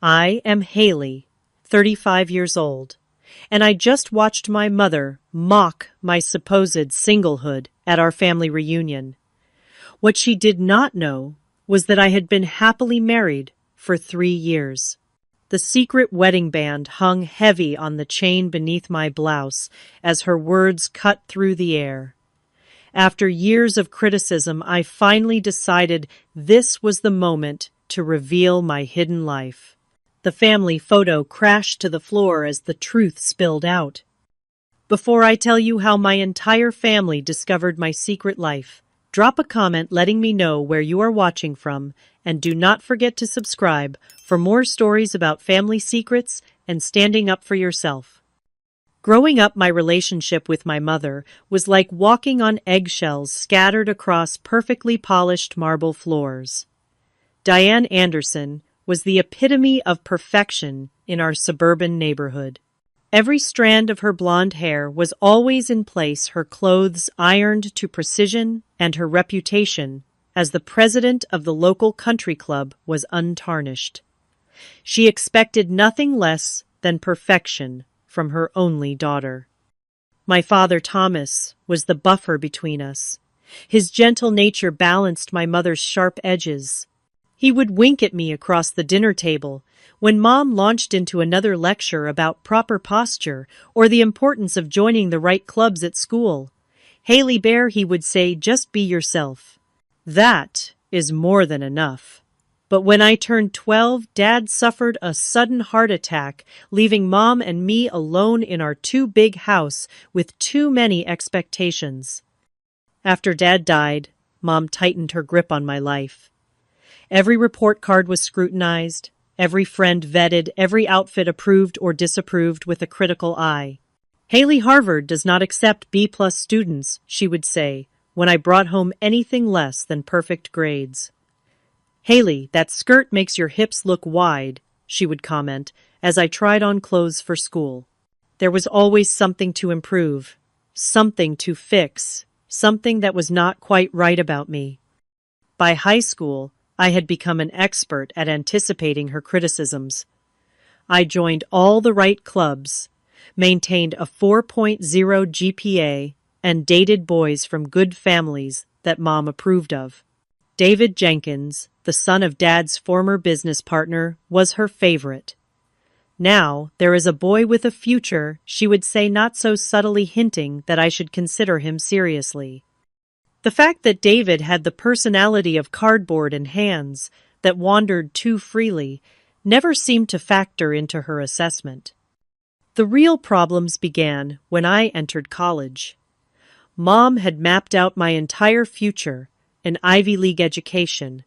I am Haley, 35 years old, and I just watched my mother mock my supposed singlehood at our family reunion. What she did not know was that I had been happily married for 3 years. The secret wedding band hung heavy on the chain beneath my blouse as her words cut through the air. After years of criticism, I finally decided this was the moment to reveal my hidden life. The family photo crashed to the floor as the truth spilled out. Before I tell you how my entire family discovered my secret life, drop a comment letting me know where you are watching from, and do not forget to subscribe for more stories about family secrets and standing up for yourself. Growing up, my relationship with my mother was like walking on eggshells scattered across perfectly polished marble floors. Diane Anderson was the epitome of perfection in our suburban neighborhood. Every strand of her blonde hair was always in place, her clothes ironed to precision, and her reputation as the president of the local country club was untarnished. She expected nothing less than perfection from her only daughter. My father, Thomas, was the buffer between us. His gentle nature balanced my mother's sharp edges. He would wink at me across the dinner table when Mom launched into another lecture about proper posture or the importance of joining the right clubs at school. "Haley Bear," he would say, "just be yourself. That is more than enough." But when I turned 12, Dad suffered a sudden heart attack, leaving Mom and me alone in our too big house with too many expectations. After Dad died, Mom tightened her grip on my life. Every report card was scrutinized, every friend vetted, every outfit approved or disapproved with a critical eye. "Haley, Harvard does not accept B-plus students," she would say, when I brought home anything less than perfect grades. "Haley, that skirt makes your hips look wide," she would comment, as I tried on clothes for school. There was always something to improve, something to fix, something that was not quite right about me. By high school, I had become an expert at anticipating her criticisms. I joined all the right clubs, maintained a 4.0 GPA, and dated boys from good families that Mom approved of. David Jenkins, the son of Dad's former business partner, was her favorite. "Now, there is a boy with a future," she would say, not so subtly hinting that I should consider him seriously. The fact that David had the personality of cardboard and hands that wandered too freely never seemed to factor into her assessment. The real problems began when I entered college. Mom had mapped out my entire future: an Ivy League education,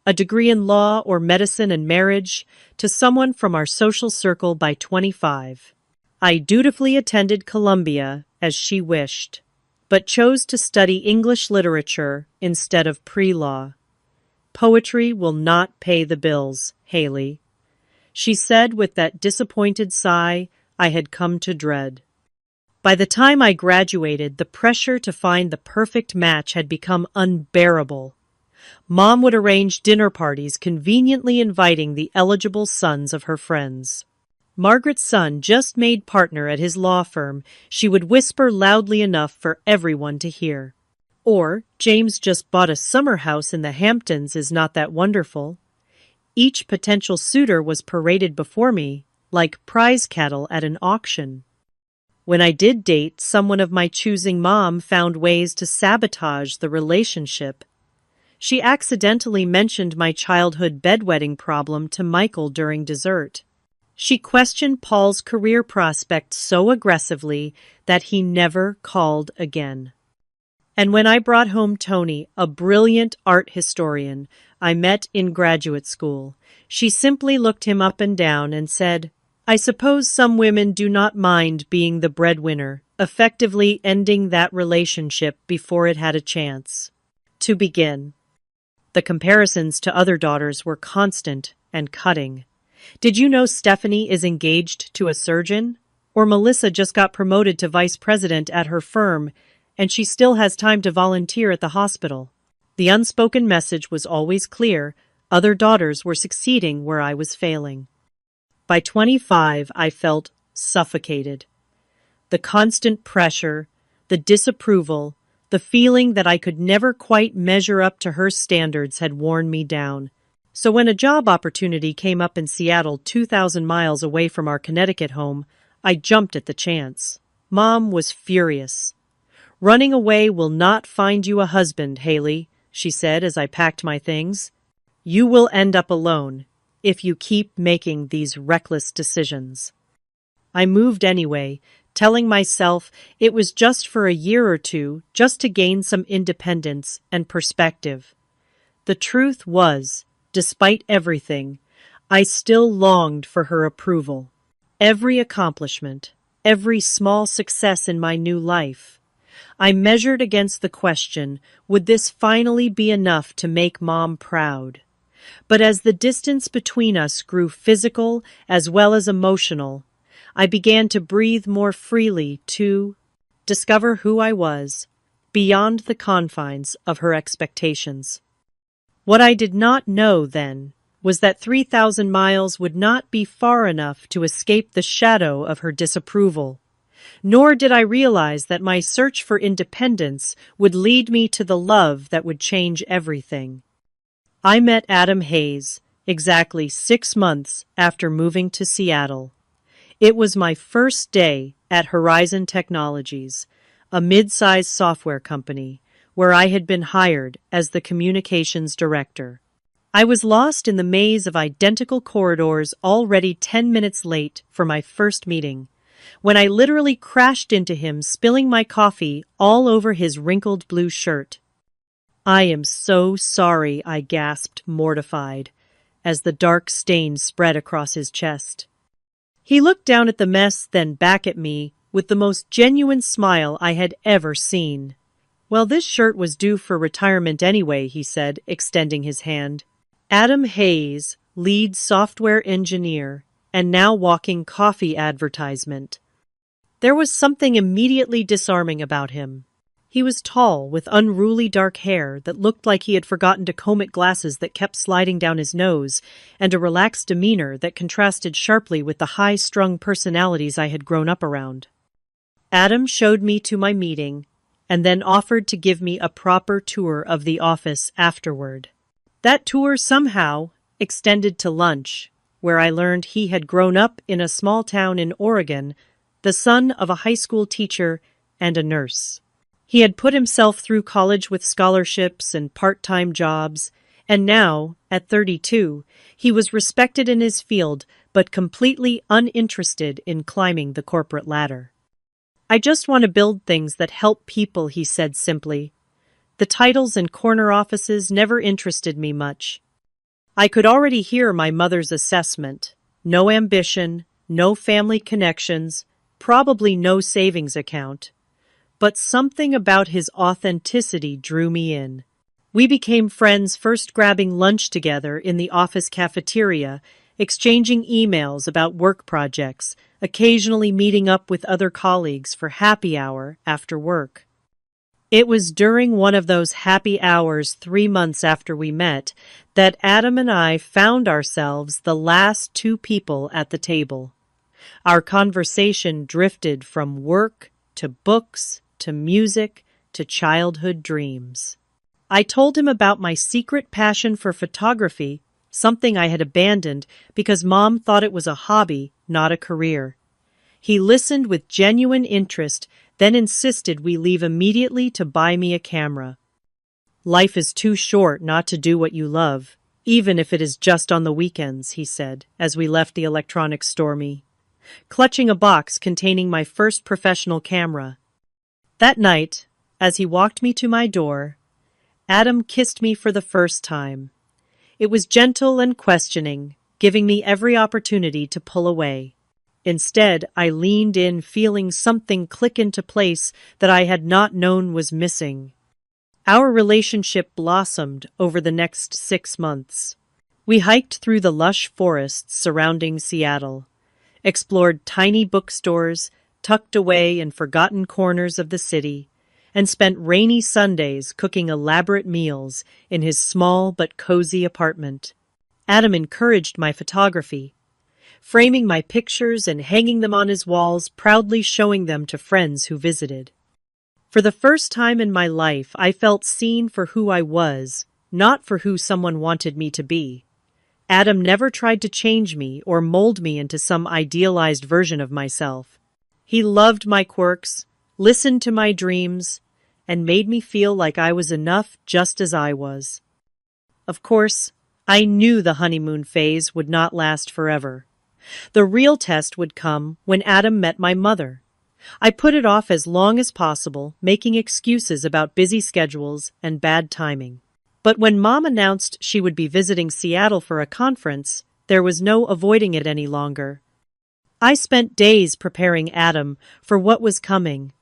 a degree in law or medicine, and marriage to someone from our social circle by 25. I dutifully attended Columbia as she wished, but chose to study English literature instead of pre-law. "Poetry will not pay the bills, Haley," she said with that disappointed sigh I had come to dread. By the time I graduated, the pressure to find the perfect match had become unbearable. Mom would arrange dinner parties, conveniently inviting the eligible sons of her friends. Margaret's son just made partner at his law firm, she would whisper loudly enough for everyone to hear. Or, "James just bought a summer house in the Hamptons, is not that wonderful?" Each potential suitor was paraded before me like prize cattle at an auction. When I did date someone of my choosing, Mom found ways to sabotage the relationship. She accidentally mentioned my childhood bedwetting problem to Michael during dessert. She questioned Paul's career prospects so aggressively that he never called again. And when I brought home Tony, a brilliant art historian I met in graduate school, she simply looked him up and down and said, "I suppose some women do not mind being the breadwinner," effectively ending that relationship before it had a chance to begin. The comparisons to other daughters were constant and cutting. "Did you know Stephanie is engaged to a surgeon?" Or "Melissa just got promoted to vice president at her firm, and she still has time to volunteer at the hospital." The unspoken message was always clear: other daughters were succeeding where I was failing. By 25, I felt suffocated. The constant pressure, the disapproval, the feeling that I could never quite measure up to her standards had worn me down. So when a job opportunity came up in Seattle, 2,000 miles away from our Connecticut home, I jumped at the chance. Mom was furious. "Running away will not find you a husband, Haley," she said as I packed my things. "You will end up alone if you keep making these reckless decisions." I moved anyway, telling myself it was just for a year or two, just to gain some independence and perspective. The truth was, despite everything, I still longed for her approval. Every accomplishment, every small success in my new life, I measured against the question, would this finally be enough to make Mom proud? But as the distance between us grew physical as well as emotional, I began to breathe more freely to discover who I was, beyond the confines of her expectations. What I did not know then was that 3,000 miles would not be far enough to escape the shadow of her disapproval. Nor did I realize that my search for independence would lead me to the love that would change everything. I met Adam Hayes exactly 6 months after moving to Seattle. It was my first day at Horizon Technologies, a mid-sized software company, where I had been hired as the communications director. I was lost in the maze of identical corridors, already 10 minutes late for my first meeting, when I literally crashed into him, spilling my coffee all over his wrinkled blue shirt. "I am so sorry," I gasped, mortified, as the dark stain spread across his chest. He looked down at the mess, then back at me, with the most genuine smile I had ever seen. "Well, this shirt was due for retirement anyway," he said, extending his hand. Adam Hayes, lead software engineer, and now walking coffee advertisement. There was something immediately disarming about him. He was tall, with unruly dark hair that looked like he had forgotten to comb it, glasses that kept sliding down his nose, and a relaxed demeanor that contrasted sharply with the high-strung personalities I had grown up around. Adam showed me to my meeting, and then offered to give me a proper tour of the office afterward. That tour somehow extended to lunch, where I learned he had grown up in a small town in Oregon, the son of a high school teacher and a nurse. He had put himself through college with scholarships and part-time jobs, and now, at 32, he was respected in his field but completely uninterested in climbing the corporate ladder. "I just want to build things that help people," he said simply. "The titles and corner offices never interested me much." I could already hear my mother's assessment. No ambition, no family connections, probably no savings account. But something about his authenticity drew me in. We became friends, first grabbing lunch together in the office cafeteria, exchanging emails about work projects, occasionally meeting up with other colleagues for happy hour after work. It was during one of those happy hours 3 months after we met that Adam and I found ourselves the last two people at the table. Our conversation drifted from work to books to music to childhood dreams. I told him about my secret passion for photography, something I had abandoned because Mom thought it was a hobby, not a career. He listened with genuine interest, then insisted we leave immediately to buy me a camera. "Life is too short not to do what you love, even if it is just on the weekends," he said, as we left the electronics store, clutching a box containing my first professional camera. That night, as he walked me to my door, Adam kissed me for the first time. It was gentle and questioning, giving me every opportunity to pull away. Instead, I leaned in, feeling something click into place that I had not known was missing. Our relationship blossomed over the next 6 months. We hiked through the lush forests surrounding Seattle, explored tiny bookstores tucked away in forgotten corners of the city, and spent rainy Sundays cooking elaborate meals in his small but cozy apartment. Adam encouraged my photography. framing my pictures and hanging them on his walls, proudly showing them to friends who visited. For the first time in my life, I felt seen for who I was, not for who someone wanted me to be. Adam never tried to change me or mold me into some idealized version of myself. He loved my quirks, listened to my dreams, and made me feel like I was enough just as I was. Of course, I knew the honeymoon phase would not last forever. The real test would come when Adam met my mother. I put it off as long as possible, making excuses about busy schedules and bad timing. But when Mom announced she would be visiting Seattle for a conference, there was no avoiding it any longer. I spent days preparing Adam for what was coming.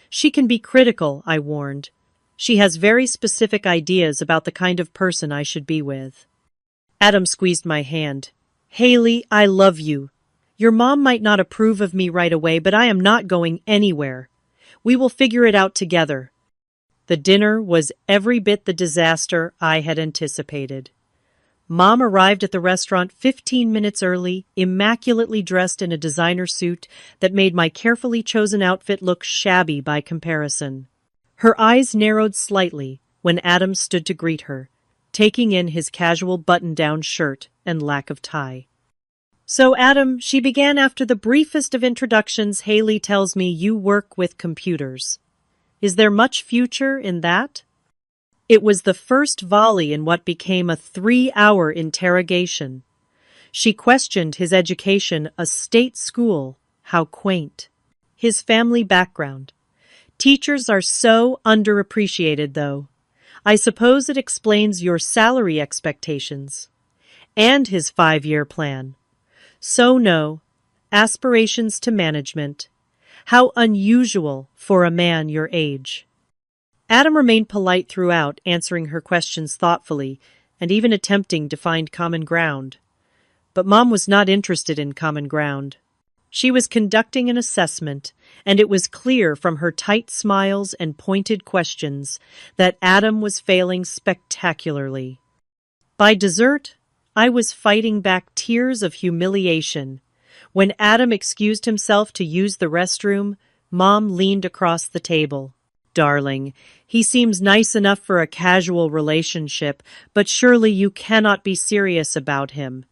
She can be critical, I warned. She has very specific ideas about the kind of person I should be with. Adam squeezed my hand. Haley, I love you. Your mom might not approve of me right away, but I am not going anywhere. We will figure it out together. The dinner was every bit the disaster I had anticipated. Mom arrived at the restaurant 15 minutes early, immaculately dressed in a designer suit that made my carefully chosen outfit look shabby by comparison. Her eyes narrowed slightly when Adam stood to greet her, taking in his casual button-down shirt and lack of tie. So, Adam, she began after the briefest of introductions. Haley tells me you work with computers. Is there much future in that? It was the first volley in what became a 3-hour interrogation. She questioned his education, a state school. How quaint. His family background. Teachers are so underappreciated, though. I suppose it explains your salary expectations. And his 5-year plan. So no, aspirations to management. How unusual for a man your age. Adam remained polite throughout, answering her questions thoughtfully and even attempting to find common ground. But Mom was not interested in common ground. She was conducting an assessment, and it was clear from her tight smiles and pointed questions that Adam was failing spectacularly. By dessert, I was fighting back tears of humiliation. When Adam excused himself to use the restroom, Mom leaned across the table. Darling, he seems nice enough for a casual relationship, but surely you cannot be serious about him.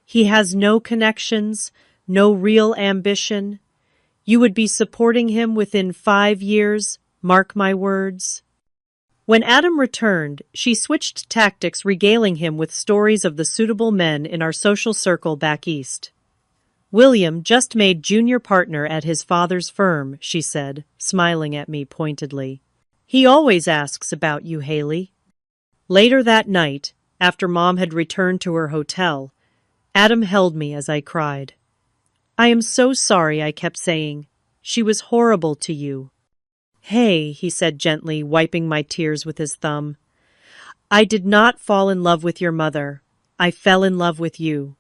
He has no connections, no real ambition. You would be supporting him within 5 years, mark my words. When Adam returned, she switched tactics, regaling him with stories of the suitable men in our social circle back east. William just made junior partner at his father's firm, she said, smiling at me pointedly. He always asks about you, Haley. Later that night, after Mom had returned to her hotel, Adam held me as I cried. I am so sorry, I kept saying. She was horrible to you. Hey, he said gently, wiping my tears with his thumb. I did not fall in love with your mother. I fell in love with you.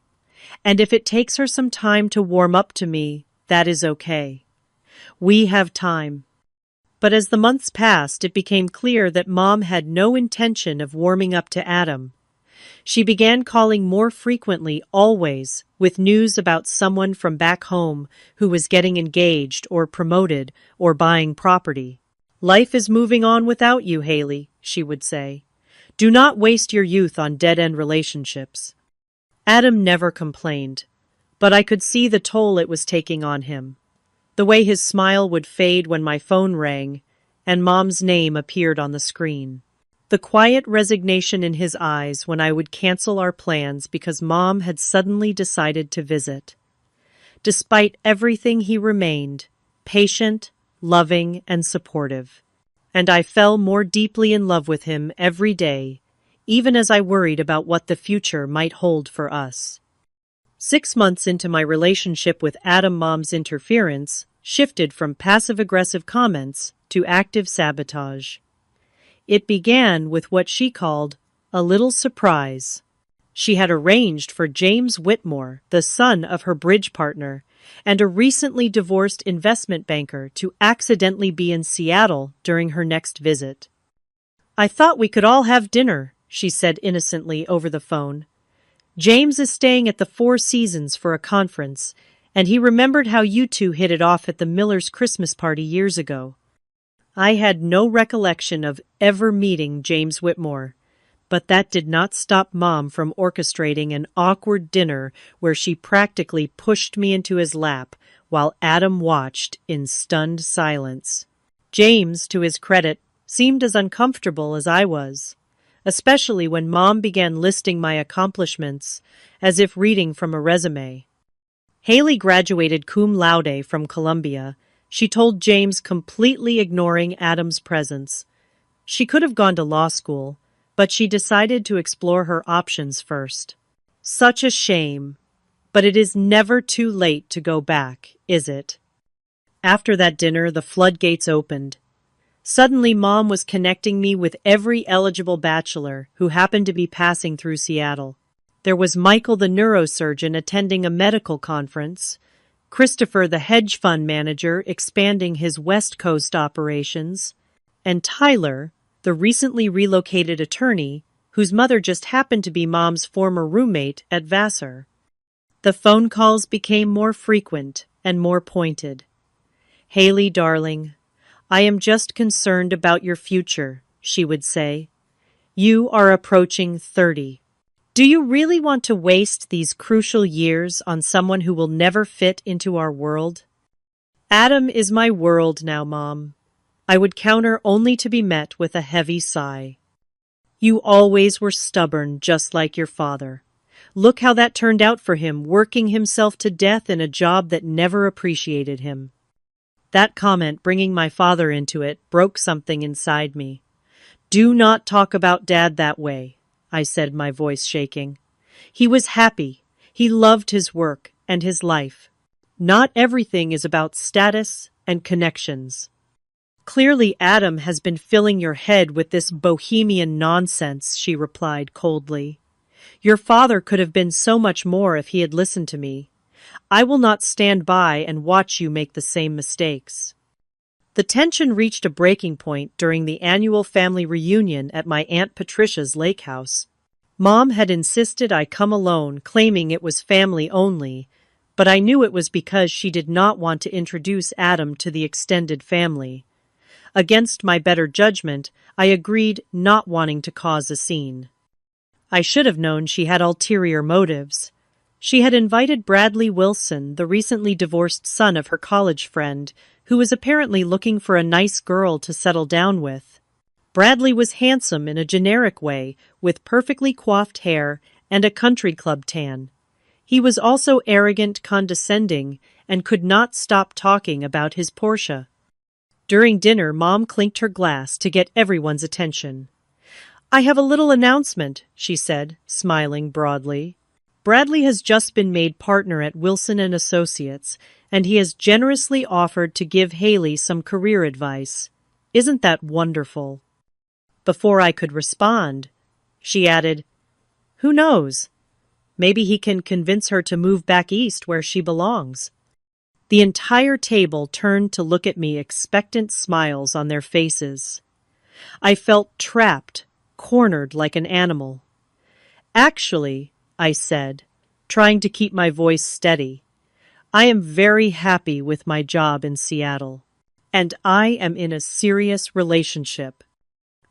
And if it takes her some time to warm up to me, that is okay. We have time. But as the months passed, it became clear that Mom had no intention of warming up to Adam. She began calling more frequently, always, with news about someone from back home who was getting engaged or promoted or buying property. Life is moving on without you, Haley, she would say. Do not waste your youth on dead-end relationships. Adam never complained, but I could see the toll it was taking on him. The way his smile would fade when my phone rang and Mom's name appeared on the screen. The quiet resignation in his eyes when I would cancel our plans because Mom had suddenly decided to visit. Despite everything, he remained patient, loving, and supportive. And I fell more deeply in love with him every day, even as I worried about what the future might hold for us. 6 months into my relationship with Adam, Mom's interference shifted from passive-aggressive comments to active sabotage. It began with what she called a little surprise. She had arranged for James Whitmore, the son of her bridge partner, and a recently divorced investment banker to accidentally be in Seattle during her next visit. I thought we could all have dinner, she said innocently over the phone. James is staying at the Four Seasons for a conference, and he remembered how you two hit it off at the Millers' Christmas party years ago. I had no recollection of ever meeting James Whitmore, but that did not stop Mom from orchestrating an awkward dinner where she practically pushed me into his lap while Adam watched in stunned silence. James, to his credit, seemed as uncomfortable as I was, especially when Mom began listing my accomplishments as if reading from a resume. Haley graduated cum laude from Columbia, she told James, completely ignoring Adam's presence. She could have gone to law school, but she decided to explore her options first. Such a shame. But it is never too late to go back, is it? After that dinner, the floodgates opened. Suddenly, Mom was connecting me with every eligible bachelor who happened to be passing through Seattle. There was Michael the neurosurgeon attending a medical conference, Christopher the hedge fund manager expanding his West Coast operations, and Tyler, the recently relocated attorney whose mother just happened to be Mom's former roommate at Vassar. The phone calls became more frequent and more pointed. "Haley, darling, I am just concerned about your future," she would say. "You are approaching 30. Do you really want to waste these crucial years on someone who will never fit into our world?" "Adam is my world now, Mom," I would counter, only to be met with a heavy sigh. "You always were stubborn, just like your father. Look how that turned out for him, working himself to death in a job that never appreciated him." That comment, bringing my father into it, broke something inside me. "Do not talk about Dad that way," I said, my voice shaking. "He was happy. He loved his work and his life. Not everything is about status and connections." "Clearly Adam has been filling your head with this bohemian nonsense," she replied coldly. "Your father could have been so much more if he had listened to me. I will not stand by and watch you make the same mistakes." The tension reached a breaking point during the annual family reunion at my Aunt Patricia's lake house. Mom had insisted I come alone, claiming it was family only, but I knew it was because she did not want to introduce Adam to the extended family. Against my better judgment, I agreed, not wanting to cause a scene. I should have known she had ulterior motives. She had invited Bradley Wilson, the recently divorced son of her college friend, who was apparently looking for a nice girl to settle down with. Bradley was handsome in a generic way, with perfectly coiffed hair and a country club tan. He was also arrogant, condescending, and could not stop talking about his Porsche. During dinner, Mom clinked her glass to get everyone's attention. "I have a little announcement," she said, smiling broadly. "Bradley has just been made partner at Wilson & Associates, and he has generously offered to give Haley some career advice. Isn't that wonderful?" Before I could respond, she added, "Who knows? Maybe he can convince her to move back east where she belongs." The entire table turned to look at me, expectant smiles on their faces. I felt trapped, cornered like an animal. "Actually," I said, trying to keep my voice steady, "I am very happy with my job in Seattle, and I am in a serious relationship."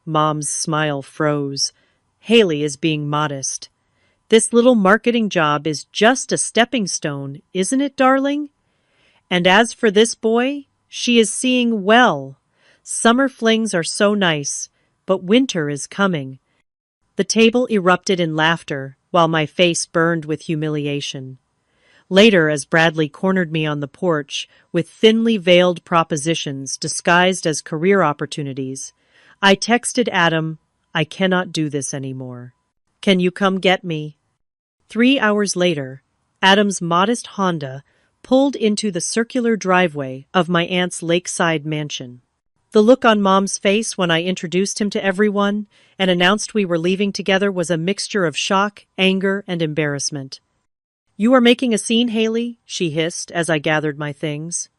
Mom's smile froze. Haley is being modest. "This little marketing job is just a stepping stone, isn't it, darling? And as for this boy, she is seeing well. Summer flings are so nice, but winter is coming." The table erupted in laughter, while my face burned with humiliation. Later, as Bradley cornered me on the porch with thinly veiled propositions disguised as career opportunities, I texted Adam, "I cannot do this anymore. Can you come get me?" 3 hours later, Adam's modest Honda pulled into the circular driveway of my aunt's lakeside mansion. The look on Mom's face when I introduced him to everyone and announced we were leaving together was a mixture of shock, anger, and embarrassment. "You are making a scene, Haley?" she hissed as I gathered my things.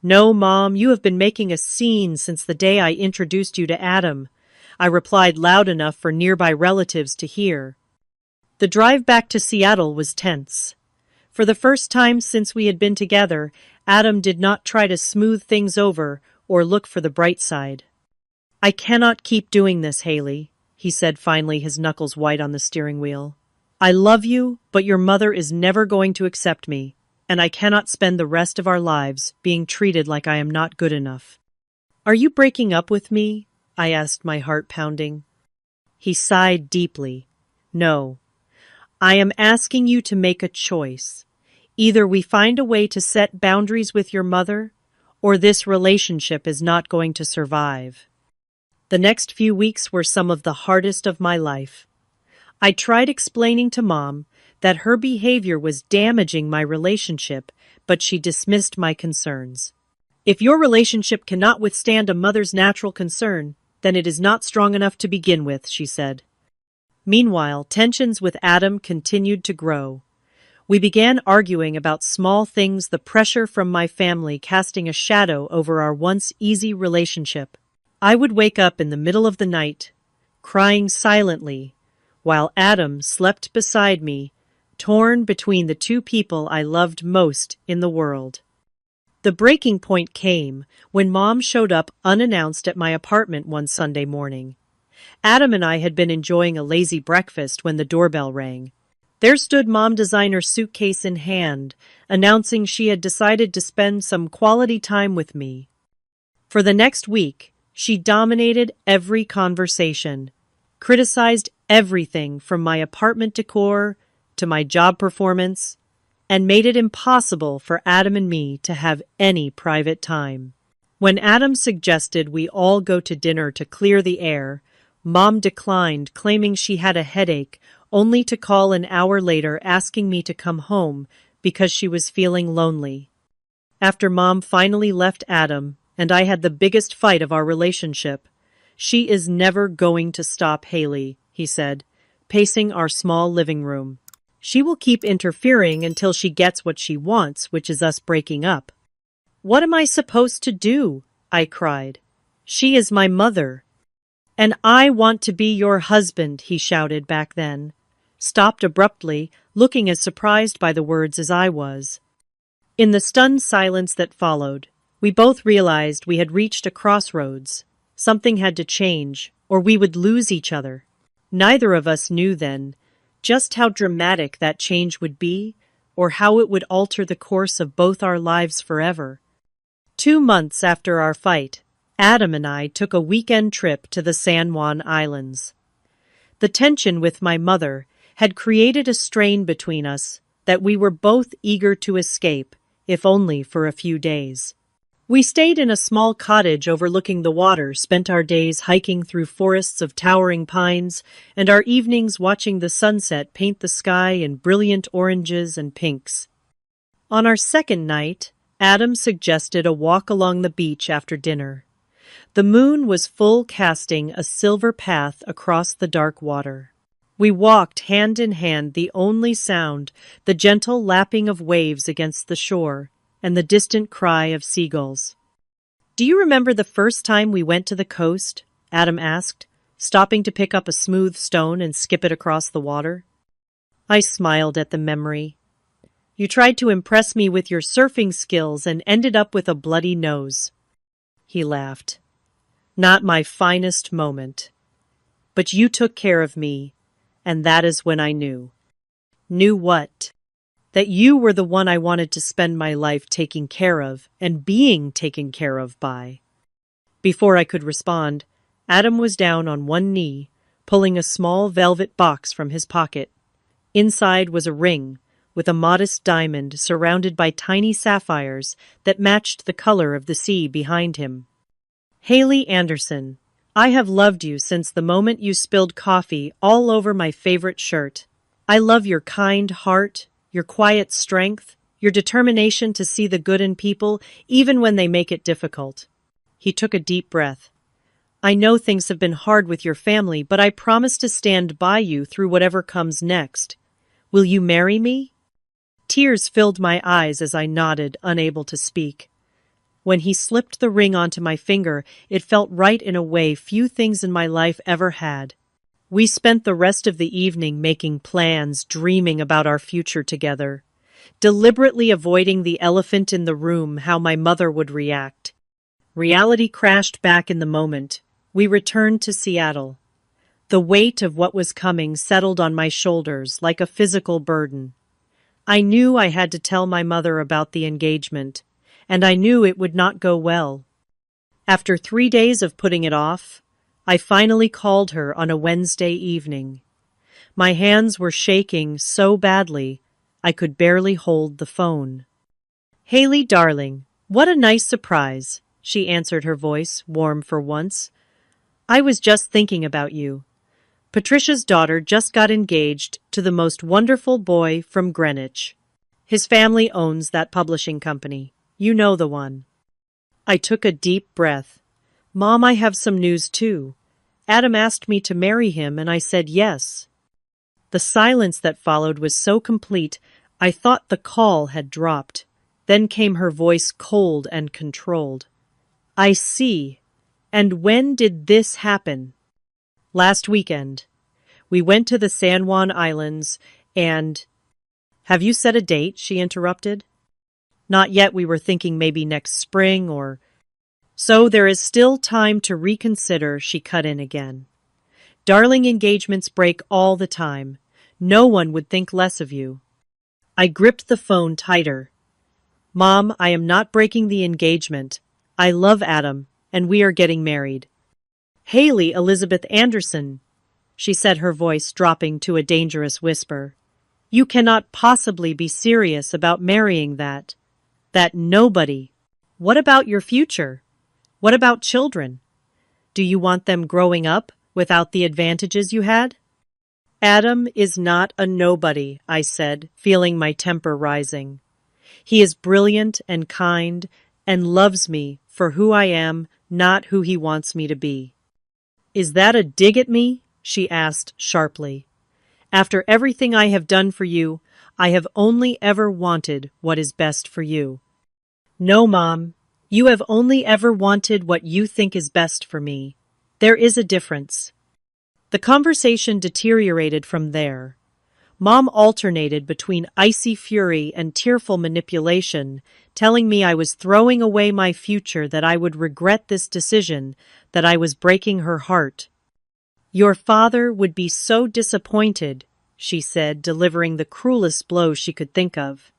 "No, Mom, you have been making a scene since the day I introduced you to Adam," I replied loud enough for nearby relatives to hear. The drive back to Seattle was tense. For the first time since we had been together, Adam did not try to smooth things over or look for the bright side. "I cannot keep doing this, Haley," he said finally, his knuckles white on the steering wheel. "I love you, but your mother is never going to accept me, and I cannot spend the rest of our lives being treated like I am not good enough." "Are you breaking up with me?" I asked, my heart pounding. He sighed deeply. "No. I am asking you to make a choice. Either we find a way to set boundaries with your mother, or this relationship is not going to survive." The next few weeks were some of the hardest of my life. I tried explaining to Mom that her behavior was damaging my relationship, but she dismissed my concerns. "If your relationship cannot withstand a mother's natural concern, then it is not strong enough to begin with," she said. Meanwhile, tensions with Adam continued to grow. We began arguing about small things, the pressure from my family casting a shadow over our once easy relationship. I would wake up in the middle of the night, crying silently, while Adam slept beside me, torn between the two people I loved most in the world. The breaking point came when Mom showed up unannounced at my apartment one Sunday morning. Adam and I had been enjoying a lazy breakfast when the doorbell rang. There stood Mom, designer suitcase in hand, announcing she had decided to spend some quality time with me. For the next week, she dominated every conversation, criticized everything from my apartment decor to my job performance, and made it impossible for Adam and me to have any private time. When Adam suggested we all go to dinner to clear the air, Mom declined, claiming she had a headache, only to call an hour later asking me to come home because she was feeling lonely. After Mom finally left Adam, and I had the biggest fight of our relationship, "She is never going to stop, Haley," he said, pacing our small living room. "She will keep interfering until she gets what she wants, which is us breaking up." "What am I supposed to do?" I cried. "She is my mother." "And I want to be your husband," he shouted back then, stopped abruptly, looking as surprised by the words as I was. In the stunned silence that followed, we both realized we had reached a crossroads. Something had to change, or we would lose each other. Neither of us knew then just how dramatic that change would be, or how it would alter the course of both our lives forever. 2 months after our fight, Adam and I took a weekend trip to the San Juan Islands. The tension with my mother had created a strain between us that we were both eager to escape, if only for a few days. We stayed in a small cottage overlooking the water, spent our days hiking through forests of towering pines, and our evenings watching the sunset paint the sky in brilliant oranges and pinks. On our second night, Adam suggested a walk along the beach after dinner. The moon was full, casting a silver path across the dark water. We walked hand in hand, the only sound the gentle lapping of waves against the shore and the distant cry of seagulls. "Do you remember the first time we went to the coast?" Adam asked, stopping to pick up a smooth stone and skip it across the water. I smiled at the memory. "You tried to impress me with your surfing skills and ended up with a bloody nose." He laughed. "Not my finest moment. But you took care of me, and that is when I knew." "Knew what?" "That you were the one I wanted to spend my life taking care of and being taken care of by." Before I could respond, Adam was down on one knee, pulling a small velvet box from his pocket. Inside was a ring with a modest diamond surrounded by tiny sapphires that matched the color of the sea behind him. "Haley Anderson, I have loved you since the moment you spilled coffee all over my favorite shirt. I love your kind heart, your quiet strength, your determination to see the good in people even when they make it difficult." He took a deep breath. "I know things have been hard with your family, but I promise to stand by you through whatever comes next. Will you marry me?" Tears filled my eyes as I nodded, unable to speak. When he slipped the ring onto my finger, it felt right in a way few things in my life ever had. We spent the rest of the evening making plans, dreaming about our future together, deliberately avoiding the elephant in the room, how my mother would react. Reality crashed back in the moment. We returned to Seattle. The weight of what was coming settled on my shoulders like a physical burden. I knew I had to tell my mother about the engagement, and I knew it would not go well. After 3 days of putting it off, I finally called her on a Wednesday evening. My hands were shaking so badly I could barely hold the phone. "Haley, darling, what a nice surprise," she answered, her voice warm for once. "I was just thinking about you. Patricia's daughter just got engaged to the most wonderful boy from Greenwich. His family owns that publishing company. You know the one." I took a deep breath. "Mom, I have some news too. Adam asked me to marry him and I said yes." The silence that followed was so complete, I thought the call had dropped. Then came her voice, cold and controlled. "I see. And when did this happen?" "Last weekend. We went to the San Juan Islands and—" "Have you set a date?" she interrupted. "Not yet. We were thinking maybe next spring or—" "So there is still time to reconsider," she cut in again. "Darling, engagements break all the time. No one would think less of you." I gripped the phone tighter. "Mom, I am not breaking the engagement. I love Adam, and we are getting married." "Haley Elizabeth Anderson," she said, her voice dropping to a dangerous whisper. "You cannot possibly be serious about marrying that nobody. What about your future? What about children? Do you want them growing up without the advantages you had?" "Adam is not a nobody," I said, feeling my temper rising. "He is brilliant and kind and loves me for who I am, not who he wants me to be." "Is that a dig at me?" she asked sharply. "After everything I have done for you, I have only ever wanted what is best for you." "No, Mom. You have only ever wanted what you think is best for me. There is a difference." The conversation deteriorated from there. Mom alternated between icy fury and tearful manipulation, telling me I was throwing away my future, that I would regret this decision, that I was breaking her heart. "Your father would be so disappointed," she said, delivering the cruelest blow she could think of.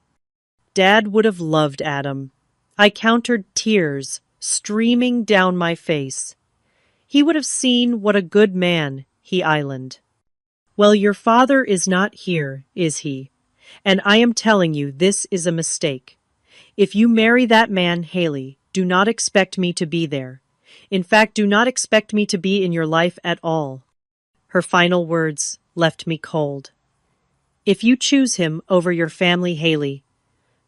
"Dad would have loved Adam." I countered, tears streaming down my face. "He would have seen what a good man he island." "Well, your father is not here, is he? And I am telling you this is a mistake. If you marry that man, Haley, do not expect me to be there. In fact, do not expect me to be in your life at all." Her final words left me cold. "If you choose him over your family, Haley,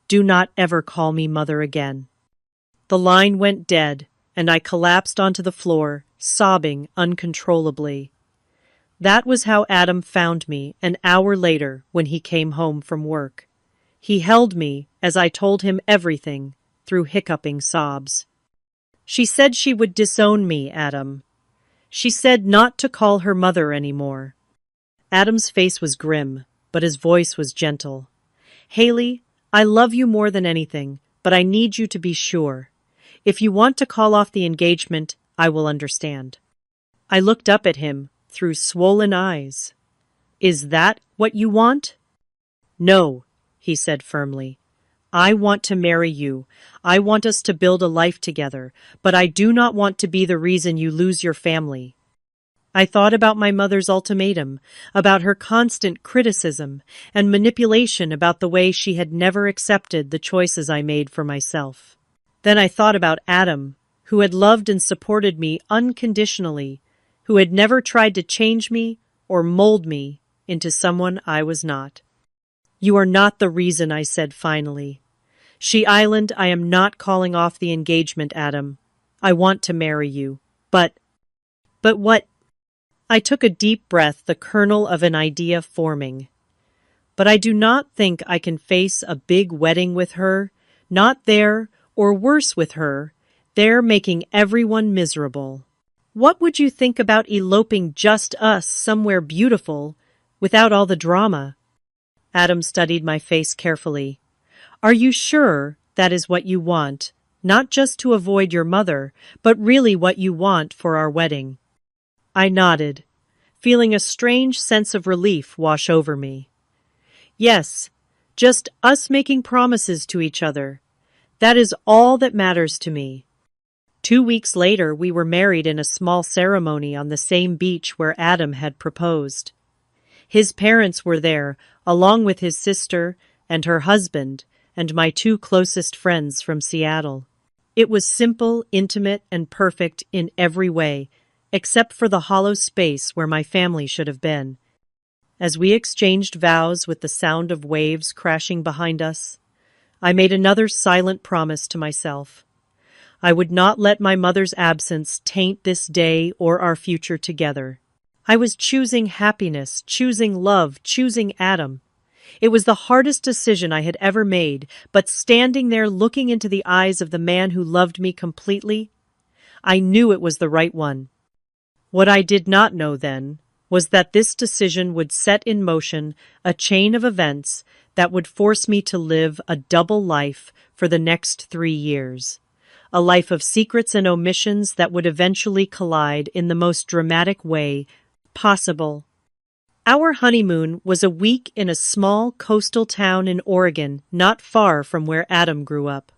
do not ever call me mother again." The line went dead, and I collapsed onto the floor, sobbing uncontrollably. That was how Adam found me an hour later when he came home from work. He held me as I told him everything, through hiccuping sobs. "She said she would disown me, Adam. She said not to call her mother anymore." Adam's face was grim, but his voice was gentle. "Haley, I love you more than anything, but I need you to be sure. If you want to call off the engagement, I will understand." I looked up at him through swollen eyes. "Is that what you want?" "No," he said firmly. "I want to marry you. I want us to build a life together, but I do not want to be the reason you lose your family." I thought about my mother's ultimatum, about her constant criticism and manipulation, about the way she had never accepted the choices I made for myself. Then I thought about Adam, who had loved and supported me unconditionally, who had never tried to change me or mold me into someone I was not. "You are not the reason," I said finally. "She Island, I am not calling off the engagement, Adam. I want to marry you. But what?" I took a deep breath, the kernel of an idea forming. "But I do not think I can face a big wedding with her, not there, or worse with her, there making everyone miserable." What would you think about eloping just us somewhere beautiful, without all the drama? Adam studied my face carefully. Are you sure that is what you want, not just to avoid your mother, but really what you want for our wedding? I nodded, feeling a strange sense of relief wash over me. Yes, just us making promises to each other. That is all that matters to me. 2 weeks later, we were married in a small ceremony on the same beach where Adam had proposed. His parents were there, along with his sister and her husband, and my two closest friends from Seattle. It was simple, intimate, and perfect in every way, except for the hollow space where my family should have been. As we exchanged vows with the sound of waves crashing behind us, I made another silent promise to myself. I would not let my mother's absence taint this day or our future together. I was choosing happiness, choosing love, choosing Adam. It was the hardest decision I had ever made, but standing there looking into the eyes of the man who loved me completely, I knew it was the right one. What I did not know then was that this decision would set in motion a chain of events that would force me to live a double life for the next 3 years. A life of secrets and omissions that would eventually collide in the most dramatic way possible. Our honeymoon was a week in a small coastal town in Oregon, not far from where Adam grew up.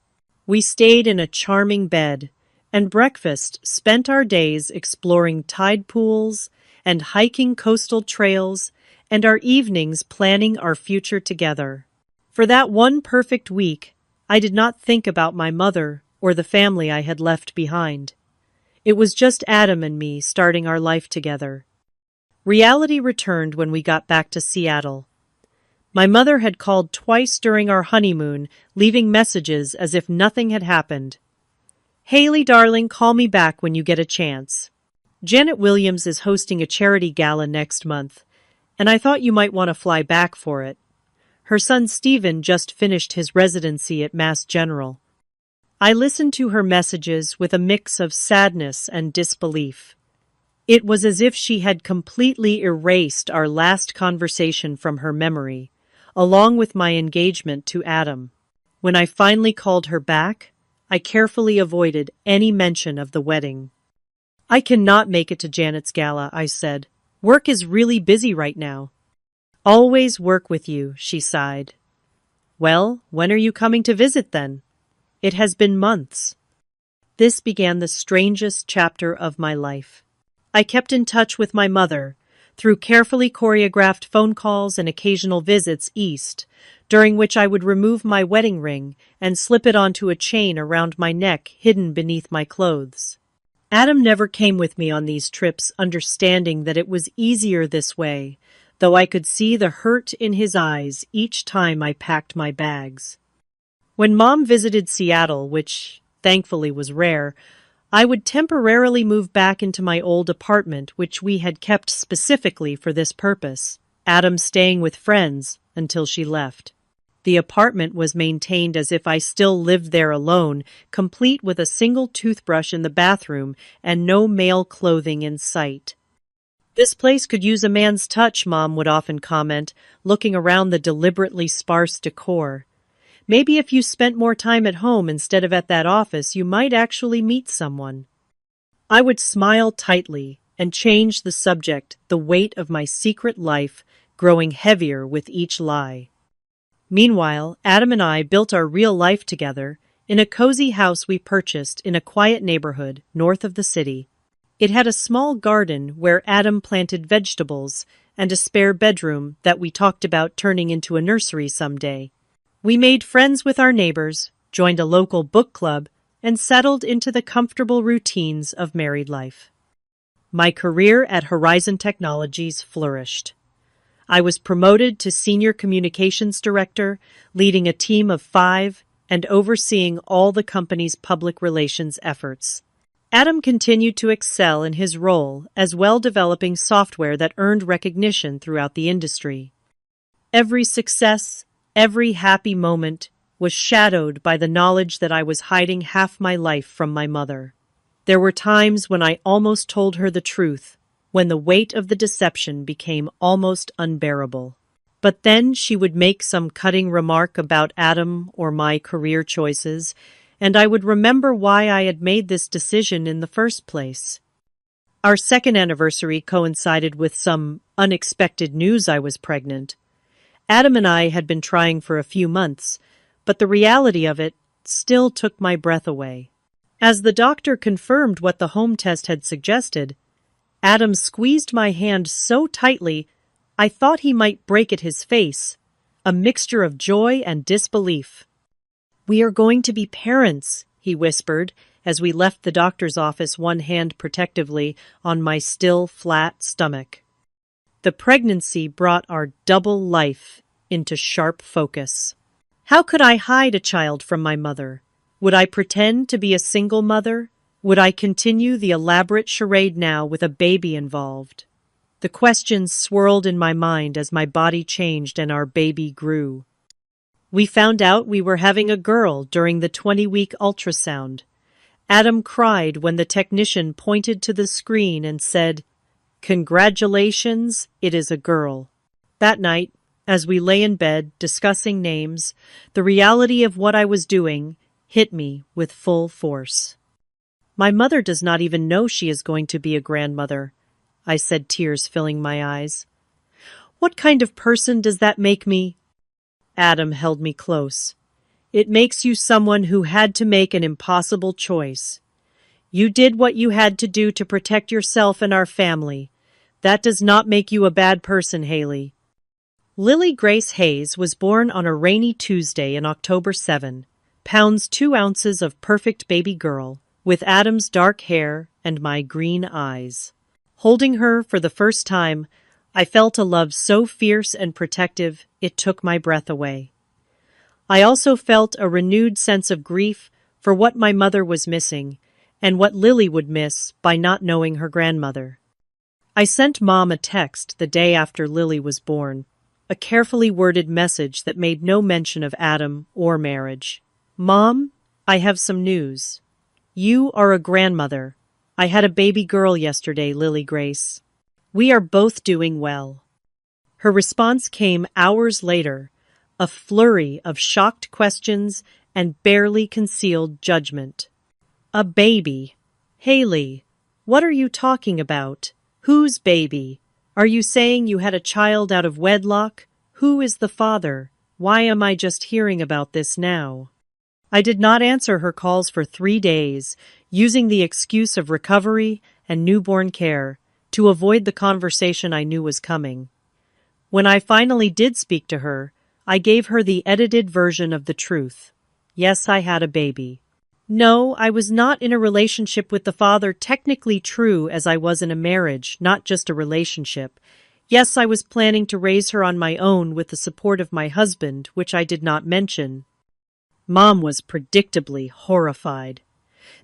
We stayed in a charming bed, and breakfast spent our days exploring tide pools and hiking coastal trails, and our evenings planning our future together. For that one perfect week, I did not think about my mother or the family I had left behind. It was just Adam and me starting our life together. Reality returned when we got back to Seattle. My mother had called twice during our honeymoon, leaving messages as if nothing had happened. "Haley, darling, call me back when you get a chance. Janet Williams is hosting a charity gala next month, and I thought you might want to fly back for it. Her son Stephen just finished his residency at Mass General." I listened to her messages with a mix of sadness and disbelief. It was as if she had completely erased our last conversation from her memory, along with my engagement to Adam. When I finally called her back, I carefully avoided any mention of the wedding. "I cannot make it to Janet's gala," I said. "Work is really busy right now." "Always work with you," she sighed. "Well, when are you coming to visit then? It has been months." This began the strangest chapter of my life. I kept in touch with my mother through carefully choreographed phone calls and occasional visits east, during which I would remove my wedding ring and slip it onto a chain around my neck hidden beneath my clothes. Adam never came with me on these trips, understanding that it was easier this way, though I could see the hurt in his eyes each time I packed my bags. When Mom visited Seattle, which thankfully was rare, I would temporarily move back into my old apartment, which we had kept specifically for this purpose, Adam staying with friends until she left. The apartment was maintained as if I still lived there alone, complete with a single toothbrush in the bathroom and no male clothing in sight. "This place could use a man's touch," Mom would often comment, looking around the deliberately sparse decor. "Maybe if you spent more time at home instead of at that office, you might actually meet someone." I would smile tightly and change the subject, the weight of my secret life growing heavier with each lie. Meanwhile, Adam and I built our real life together in a cozy house we purchased in a quiet neighborhood north of the city. It had a small garden where Adam planted vegetables and a spare bedroom that we talked about turning into a nursery someday. We made friends with our neighbors, joined a local book club, and settled into the comfortable routines of married life. My career at Horizon Technologies flourished. I was promoted to Senior Communications Director, leading a team of 5 and overseeing all the company's public relations efforts. Adam continued to excel in his role as well, developing software that earned recognition throughout the industry. Every success, every happy moment was shadowed by the knowledge that I was hiding half my life from my mother. There were times when I almost told her the truth, when the weight of the deception became almost unbearable. But then she would make some cutting remark about Adam or my career choices, and I would remember why I had made this decision in the first place. Our second anniversary coincided with some unexpected news I was pregnant. Adam and I had been trying for a few months, but the reality of it still took my breath away. As the doctor confirmed what the home test had suggested, Adam squeezed my hand so tightly I thought he might break at his face, a mixture of joy and disbelief. "We are going to be parents," he whispered as we left the doctor's office, one hand protectively on my still flat stomach. The pregnancy brought our double life into sharp focus. How could I hide a child from my mother? Would I pretend to be a single mother? Would I continue the elaborate charade now with a baby involved? The questions swirled in my mind as my body changed and our baby grew. We found out we were having a girl during the 20-week ultrasound. Adam cried when the technician pointed to the screen and said, "Congratulations, it is a girl." That night, as we lay in bed discussing names, the reality of what I was doing hit me with full force. "My mother does not even know she is going to be a grandmother," I said, tears filling my eyes. "What kind of person does that make me?" Adam held me close. "It makes you someone who had to make an impossible choice. You did what you had to do to protect yourself and our family. That does not make you a bad person, Haley." Lily Grace Hayes was born on a rainy Tuesday in October 7, pounds 2 ounces of perfect baby girl, with Adam's dark hair and my green eyes. Holding her for the first time, I felt a love so fierce and protective it took my breath away. I also felt a renewed sense of grief for what my mother was missing and what Lily would miss by not knowing her grandmother. I sent Mom a text the day after Lily was born, a carefully worded message that made no mention of Adam or marriage. "Mom, I have some news. You are a grandmother. I had a baby girl yesterday, Lily Grace. We are both doing well." Her response came hours later, a flurry of shocked questions and barely concealed judgment. "A baby? Haley, what are you talking about? Whose baby? Are you saying you had a child out of wedlock? Who is the father? Why am I just hearing about this now?" I did not answer her calls for 3 days, using the excuse of recovery and newborn care to avoid the conversation I knew was coming. When I finally did speak to her, I gave her the edited version of the truth. Yes, I had a baby. No, I was not in a relationship with the father, technically true as I was in a marriage, not just a relationship. Yes, I was planning to raise her on my own with the support of my husband, which I did not mention. Mom was predictably horrified.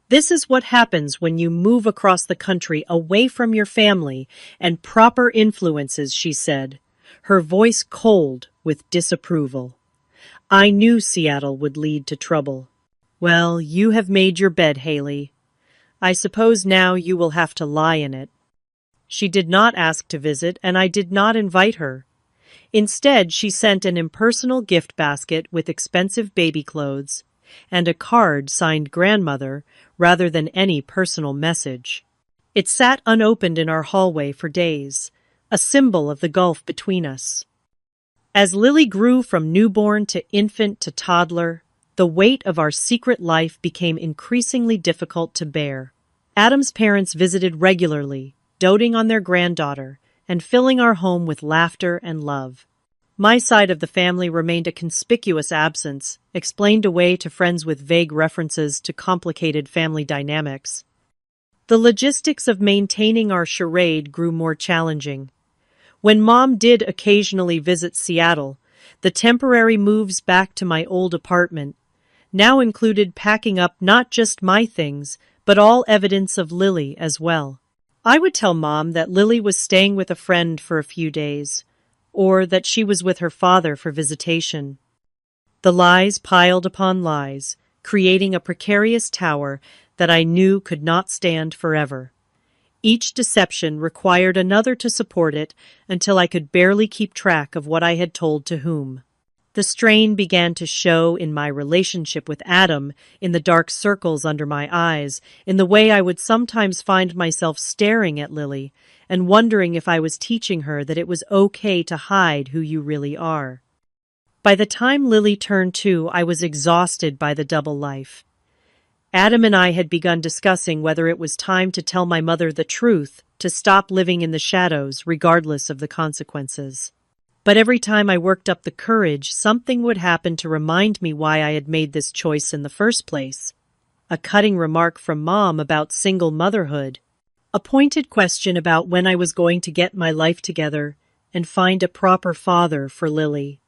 "This is what happens when you move across the country away from your family and proper influences," she said, her voice cold with disapproval. "I knew Seattle would lead to trouble." "Well, you have made your bed, Haley. I suppose now you will have to lie in it." She did not ask to visit, and I did not invite her. Instead, she sent an impersonal gift basket with expensive baby clothes and a card signed grandmother rather than any personal message. It sat unopened in our hallway for days, a symbol of the gulf between us. As Lily grew from newborn to infant to toddler, the weight of our secret life became increasingly difficult to bear. Adam's parents visited regularly, doting on their granddaughter and filling our home with laughter and love. My side of the family remained a conspicuous absence, explained away to friends with vague references to complicated family dynamics. The logistics of maintaining our charade grew more challenging. When Mom did occasionally visit Seattle, the temporary moves back to my old apartment now included packing up not just my things, but all evidence of Lily as well. I would tell Mom that Lily was staying with a friend for a few days, or that she was with her father for visitation. The lies piled upon lies, creating a precarious tower that I knew could not stand forever. Each deception required another to support it until I could barely keep track of what I had told to whom. The strain began to show in my relationship with Adam, in the dark circles under my eyes, in the way I would sometimes find myself staring at Lily and wondering if I was teaching her that it was okay to hide who you really are. By the time Lily turned 2, I was exhausted by the double life. Adam and I had begun discussing whether it was time to tell my mother the truth, to stop living in the shadows, regardless of the consequences. But every time I worked up the courage, something would happen to remind me why I had made this choice in the first place. A cutting remark from Mom about single motherhood. A pointed question about when I was going to get my life together and find a proper father for Lily.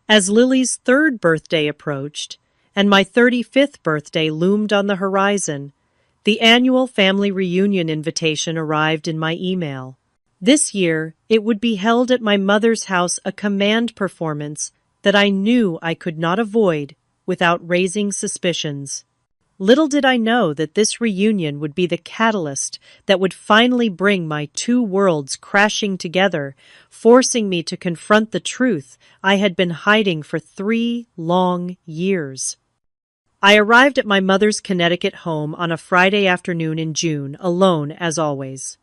As Lily's 3rd birthday approached, and my 35th birthday loomed on the horizon, the annual family reunion invitation arrived in my email. This year, it would be held at my mother's house, a command performance that I knew I could not avoid without raising suspicions. Little did I know that this reunion would be the catalyst that would finally bring my 2 worlds crashing together, forcing me to confront the truth I had been hiding for 3 long years. I arrived at my mother's Connecticut home on a Friday afternoon in June, alone as always.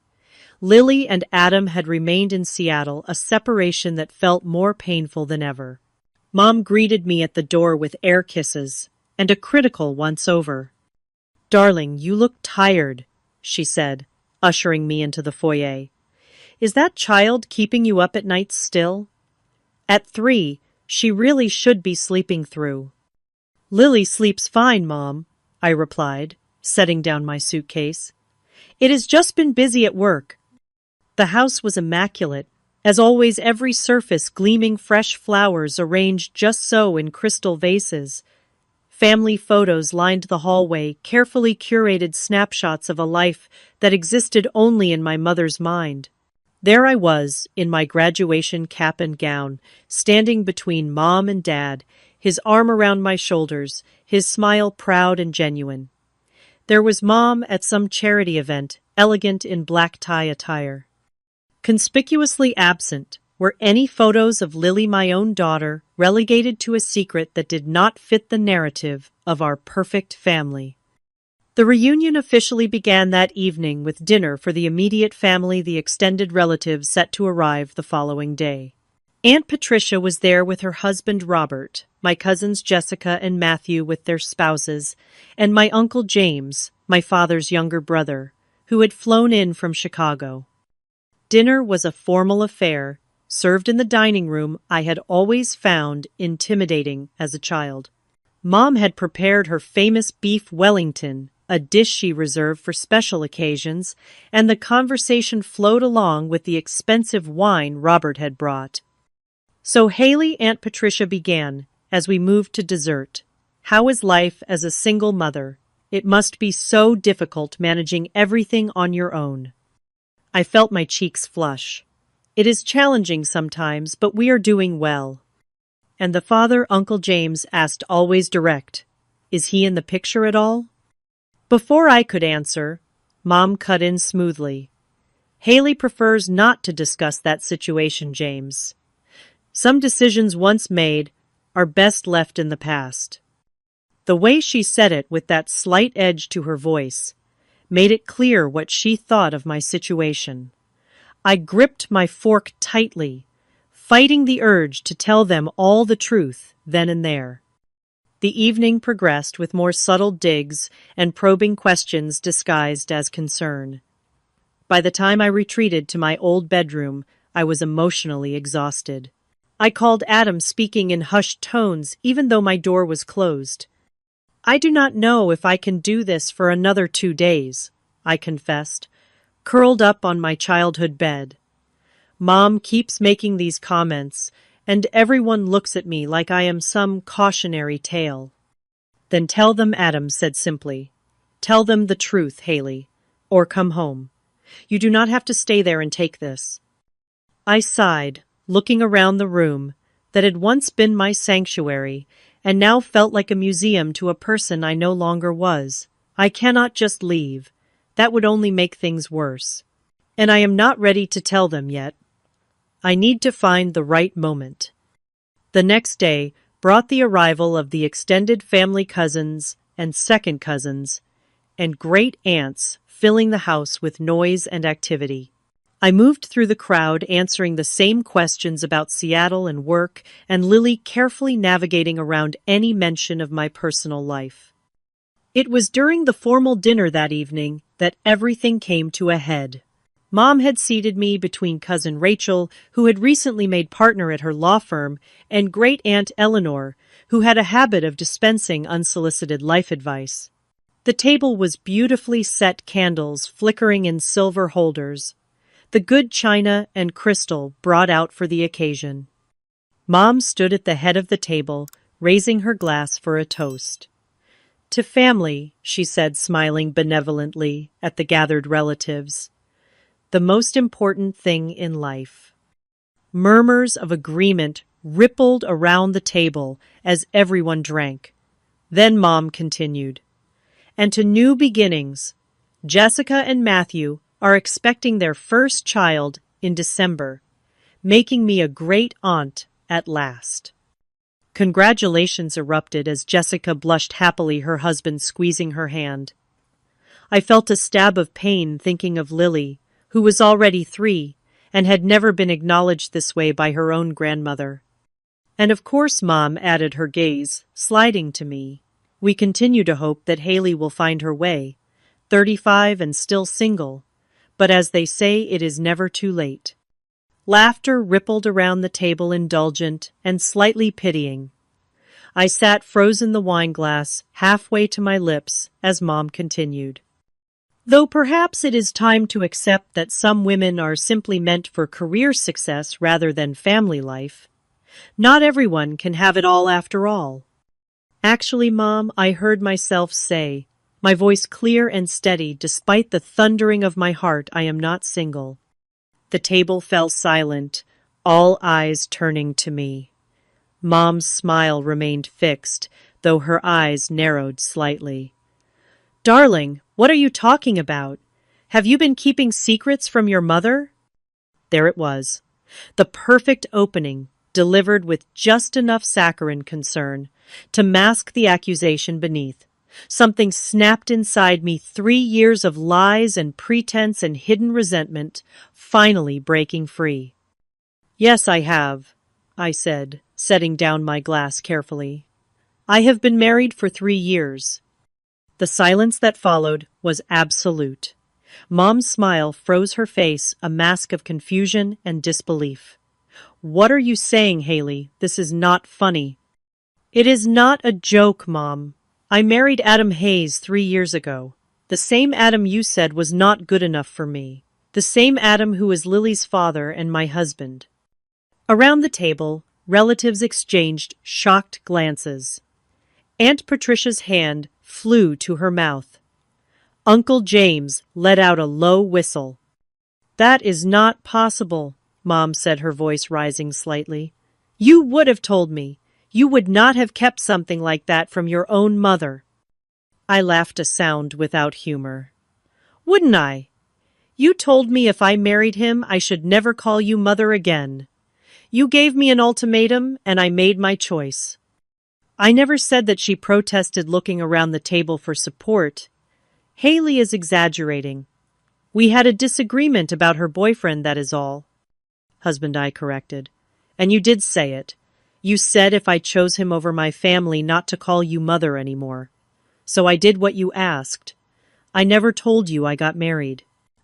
Lily and Adam had remained in Seattle, a separation that felt more painful than ever. Mom greeted me at the door with air kisses and a critical once-over. "Darling, you look tired," she said, ushering me into the foyer. "Is that child keeping you up at night still?" At 3, she really should be sleeping through. "Lily sleeps fine, Mom," I replied, setting down my suitcase. "It has just been busy at work." The house was immaculate, as always, every surface gleaming fresh flowers arranged just so in crystal vases. Family photos lined the hallway, carefully curated snapshots of a life that existed only in my mother's mind. There I was, in my graduation cap and gown, standing between Mom and Dad, his arm around my shoulders, his smile proud and genuine. There was Mom at some charity event, elegant in black tie attire. Conspicuously absent were any photos of Lily, my own daughter, relegated to a secret that did not fit the narrative of our perfect family. The reunion officially began that evening with dinner for the immediate family, the extended relatives set to arrive the following day. Aunt Patricia was there with her husband Robert, my cousins Jessica and Matthew with their spouses, and my Uncle James, my father's younger brother, who had flown in from Chicago. Dinner was a formal affair, served in the dining room I had always found intimidating as a child. Mom had prepared her famous beef Wellington, a dish she reserved for special occasions, and the conversation flowed along with the expensive wine Robert had brought. "So Haley," Aunt Patricia began, as we moved to dessert. "How is life as a single mother? It must be so difficult managing everything on your own." I felt my cheeks flush. "It is challenging sometimes, but we are doing well." And the father, Uncle James, asked, always direct, "Is he in the picture at all?" Before I could answer, Mom cut in smoothly. "Haley prefers not to discuss that situation, James. Some decisions once made are best left in the past." The way she said it, with that slight edge to her voice, made it clear what she thought of my situation. I gripped my fork tightly, fighting the urge to tell them all the truth then and there. The evening progressed with more subtle digs and probing questions disguised as concern. By the time I retreated to my old bedroom, I was emotionally exhausted. I called Adam, speaking in hushed tones, even though my door was closed. "I do not know if I can do this for another 2 days, I confessed, curled up on my childhood bed. Mom keeps making these comments, and everyone looks at me like I am some cautionary tale. "Then tell them," Adam said simply. "Tell them the truth, Haley, or come home. You do not have to stay there and take this." I sighed, looking around the room that had once been my sanctuary and now felt like a museum to a person I no longer was, I cannot just leave. That would only make things worse. And I am not ready to tell them yet. I need to find the right moment. The next day brought the arrival of the extended family cousins and second cousins and great aunts filling the house with noise and activity. I moved through the crowd answering the same questions about Seattle and work, and Lily carefully navigating around any mention of my personal life. It was during the formal dinner that evening that everything came to a head. Mom had seated me between Cousin Rachel, who had recently made partner at her law firm, and Great Aunt Eleanor, who had a habit of dispensing unsolicited life advice. The table was beautifully set candles flickering in silver holders, the good china and crystal brought out for the occasion. Mom stood at the head of the table, raising her glass for a toast. "To family," she said, smiling benevolently at the gathered relatives. "The most important thing in life." Murmurs of agreement rippled around the table as everyone drank. Then Mom continued. "And to new beginnings. Jessica and Matthew are expecting their first child in December, making me a great aunt at last." Congratulations erupted as Jessica blushed happily, her husband squeezing her hand. I felt a stab of pain thinking of Lily, who was already 3 and had never been acknowledged this way by her own grandmother. "And of course," Mom added, her gaze sliding to me, "we continue to hope that Haley will find her way, 35 and still single, but as they say, it is never too late." Laughter rippled around the table, indulgent and slightly pitying. I sat frozen, the wine glass halfway to my lips, as Mom continued. "Though perhaps it is time to accept that some women are simply meant for career success rather than family life. Not everyone can have it all after all." "Actually, Mom," I heard myself say, my voice clear and steady despite the thundering of my heart, "I am not single." The table fell silent, all eyes turning to me. Mom's smile remained fixed, though her eyes narrowed slightly. "Darling, what are you talking about? Have you been keeping secrets from your mother?" There it was, the perfect opening, delivered with just enough saccharine concern to mask the accusation beneath. Something snapped inside me, 3 years of lies and pretense and hidden resentment, finally breaking free. "Yes, I have," I said, setting down my glass carefully. "I have been married for 3 years. The silence that followed was absolute. Mom's smile froze her face, a mask of confusion and disbelief. "What are you saying, Haley? This is not funny." "It is not a joke, Mom. I married Adam Hayes 3 years ago. The same Adam you said was not good enough for me. The same Adam who is Lily's father and my husband." Around the table, relatives exchanged shocked glances. Aunt Patricia's hand flew to her mouth. Uncle James let out a low whistle. "That is not possible," Mom said, her voice rising slightly. "You would have told me. You would not have kept something like that from your own mother." I laughed, a sound without humor. "Wouldn't I? You told me if I married him, I should never call you mother again. You gave me an ultimatum, and I made my choice." I never said that, she protested, looking around the table for support. "Haley is exaggerating. We had a disagreement about her boyfriend, that is all." "Husband," I corrected. "And you did say it. You said if I chose him over my family, not to call you mother anymore. So I did what you asked. I never told you I got married.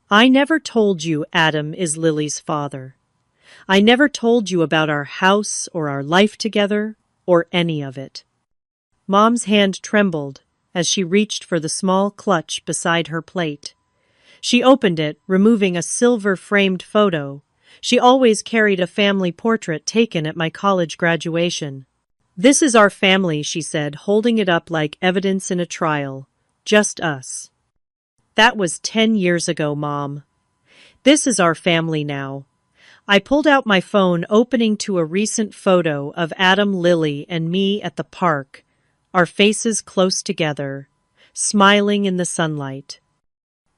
I never told you Adam is Lily's father. I never told you about our house or our life together, or any of it." Mom's hand trembled as she reached for the small clutch beside her plate. She opened it, removing a silver-framed photo. She always carried a family portrait taken at my college graduation. "This is our family," she said, holding it up like evidence in a trial. "Just us." "That was 10 years ago, Mom. This is our family now." I pulled out my phone, opening to a recent photo of Adam, Lily, and me at the park, our faces close together, smiling in the sunlight.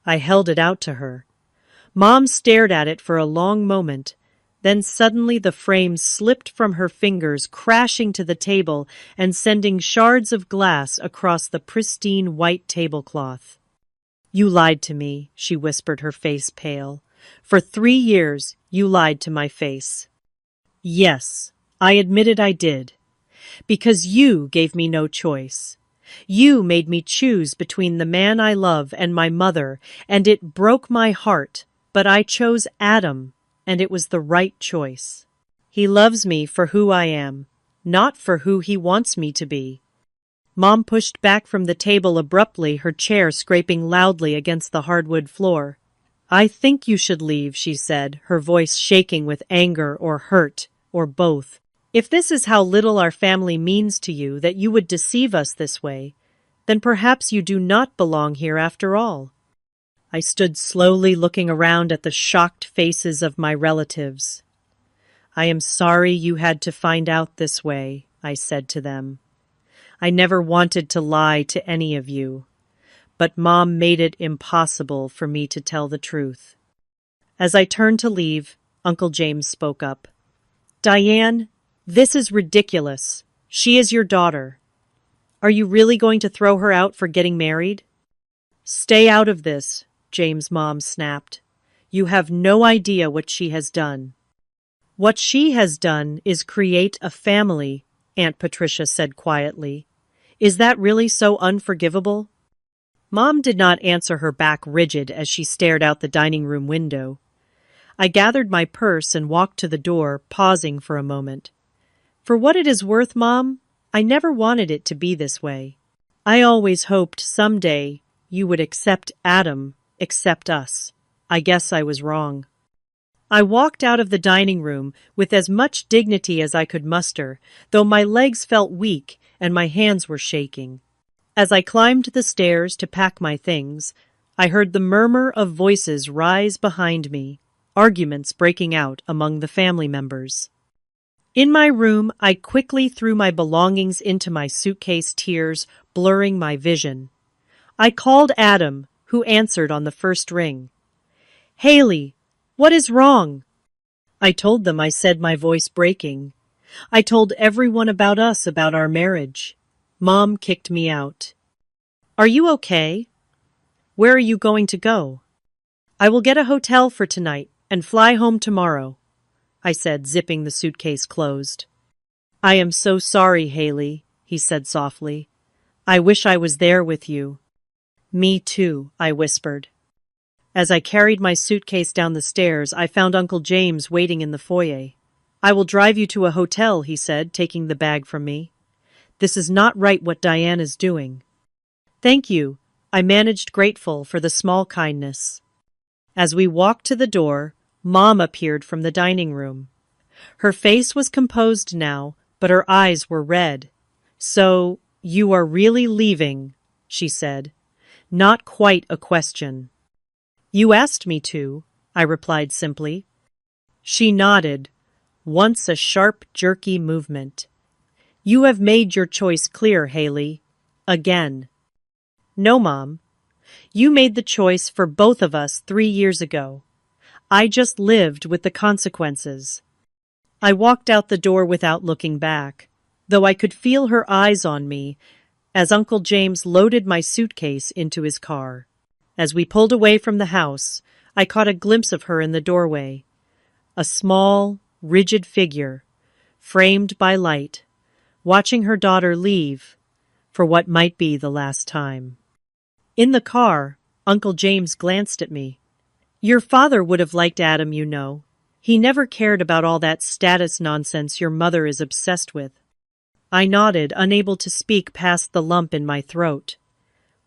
I held it out to her. Mom stared at it for a long moment. Then suddenly the frame slipped from her fingers, crashing to the table and sending shards of glass across the pristine white tablecloth. "You lied to me," she whispered, her face pale. "For 3 years, you lied to my face." Yes, I admitted I did. Because you gave me no choice. You made me choose between the man I love and my mother, and it broke my heart, but I chose Adam, and it was the right choice. He loves me for who I am, not for who he wants me to be. Mom pushed back from the table abruptly, her chair scraping loudly against the hardwood floor. "I think you should leave," she said, her voice shaking with anger or hurt, or both. "If this is how little our family means to you, that you would deceive us this way, then perhaps you do not belong here after all." I stood slowly looking around at the shocked faces of my relatives. "I am sorry you had to find out this way," I said to them. "I never wanted to lie to any of you, but Mom made it impossible for me to tell the truth." As I turned to leave, Uncle James spoke up. "Diane, this is ridiculous. She is your daughter. Are you really going to throw her out for getting married?" "Stay out of this," James' mom snapped. "You have no idea what she has done." "What she has done is create a family," Aunt Patricia said quietly. "Is that really so unforgivable?" Mom did not answer, her back rigid as she stared out the dining room window. I gathered my purse and walked to the door, pausing for a moment. "For what it is worth, Mom, I never wanted it to be this way. I always hoped someday you would accept Adam, accept us. I guess I was wrong." I walked out of the dining room with as much dignity as I could muster, though my legs felt weak and my hands were shaking. As I climbed the stairs to pack my things, I heard the murmur of voices rise behind me, arguments breaking out among the family members. In my room, I quickly threw my belongings into my suitcase, tears blurring my vision. I called Adam, who answered on the first ring. "Haley, what is wrong?" I told them, I said, my voice breaking. I told everyone about us, about our marriage. Mom kicked me out. "Are you okay? Where are you going to go?" "I will get a hotel for tonight and fly home tomorrow," I said, zipping the suitcase closed. "I am so sorry, Haley," he said softly. "I wish I was there with you." "Me too," I whispered. As I carried my suitcase down the stairs, I found Uncle James waiting in the foyer. "I will drive you to a hotel," he said, taking the bag from me. "This is not right what Diane is doing." "Thank you," I managed, grateful for the small kindness. As we walked to the door, Mom appeared from the dining room. Her face was composed now, but her eyes were red. "So, you are really leaving?" she said. Not quite a question. "You asked me to," I replied simply. She nodded, once a sharp, jerky movement. "You have made your choice clear, Haley. Again." "No, Mom. You made the choice for both of us 3 years ago. I just lived with the consequences." I walked out the door without looking back, though I could feel her eyes on me as Uncle James loaded my suitcase into his car. As we pulled away from the house, I caught a glimpse of her in the doorway, a small, rigid figure, framed by light, watching her daughter leave for what might be the last time. In the car, Uncle James glanced at me. "Your father would have liked Adam, you know. He never cared about all that status nonsense your mother is obsessed with." I nodded, unable to speak past the lump in my throat.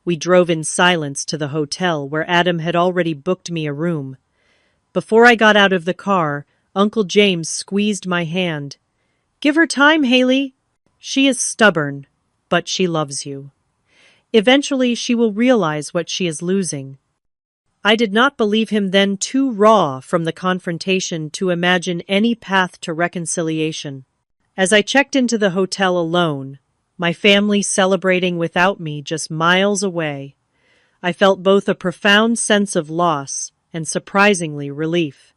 We drove in silence to the hotel, where Adam had already booked me a room. Before I got out of the car, Uncle James squeezed my hand. "Give her time, Haley. She is stubborn, but she loves you. Eventually she will realize what she is losing." I did not believe him then, too raw from the confrontation to imagine any path to reconciliation. As I checked into the hotel alone, my family celebrating without me just miles away. I felt both a profound sense of loss and surprisingly relief.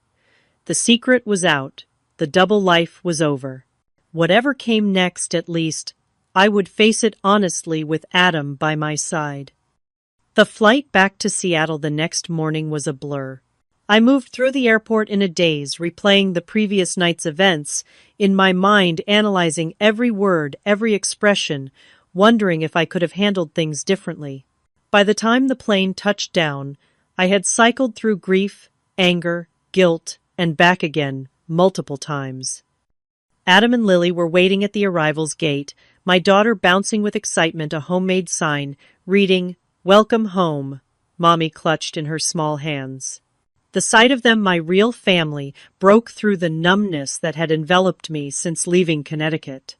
The secret was out. The double life was over. Whatever came next, at least, I would face it honestly with Adam by my side. The flight back to Seattle the next morning was a blur. I moved through the airport in a daze, replaying the previous night's events, in my mind analyzing every word, every expression, wondering if I could have handled things differently. By the time the plane touched down, I had cycled through grief, anger, guilt, and back again multiple times. Adam and Lily were waiting at the arrival's gate, my daughter bouncing with excitement a homemade sign, reading, "Welcome home," Mommy clutched in her small hands. The sight of them, my real family, broke through the numbness that had enveloped me since leaving Connecticut.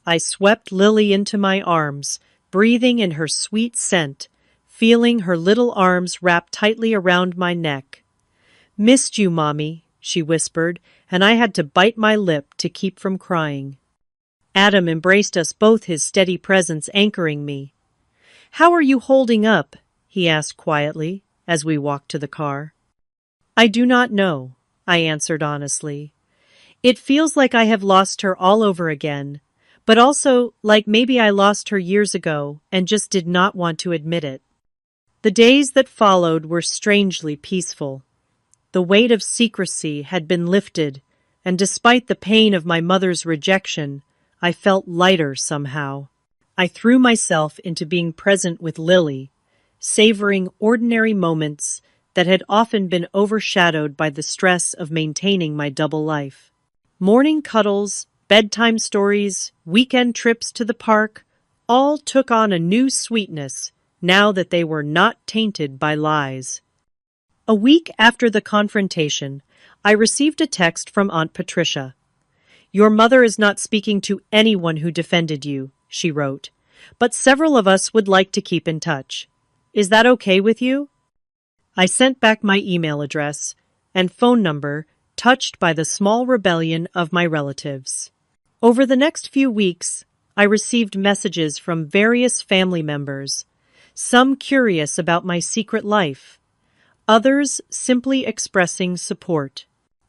I swept Lily into my arms, breathing in her sweet scent, feeling her little arms wrap tightly around my neck. "Missed you, Mommy," she whispered, and I had to bite my lip to keep from crying. Adam embraced us both, his steady presence anchoring me. "How are you holding up?" he asked quietly as we walked to the car. "I do not know," I answered honestly. "It feels like I have lost her all over again, but also like maybe I lost her years ago and just did not want to admit it." The days that followed were strangely peaceful. The weight of secrecy had been lifted, and despite the pain of my mother's rejection, I felt lighter somehow. I threw myself into being present with Lily, savoring ordinary moments that had often been overshadowed by the stress of maintaining my double life. Morning cuddles, bedtime stories, weekend trips to the park, all took on a new sweetness now that they were not tainted by lies. A week after the confrontation, I received a text from Aunt Patricia. "Your mother is not speaking to anyone who defended you," she wrote, "but several of us would like to keep in touch. Is that okay with you?" I sent back my email address and phone number, touched by the small rebellion of my relatives. Over the next few weeks, I received messages from various family members, some curious about my secret life, others simply expressing support.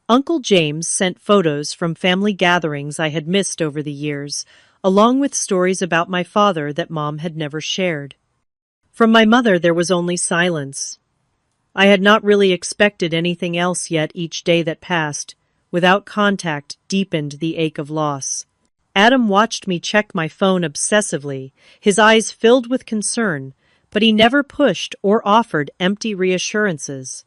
Uncle James sent photos from family gatherings I had missed over the years, along with stories about my father that Mom had never shared. From my mother there was only silence. I had not really expected anything else, yet each day that passed, without contact, deepened the ache of loss. Adam watched me check my phone obsessively, his eyes filled with concern, but he never pushed or offered empty reassurances.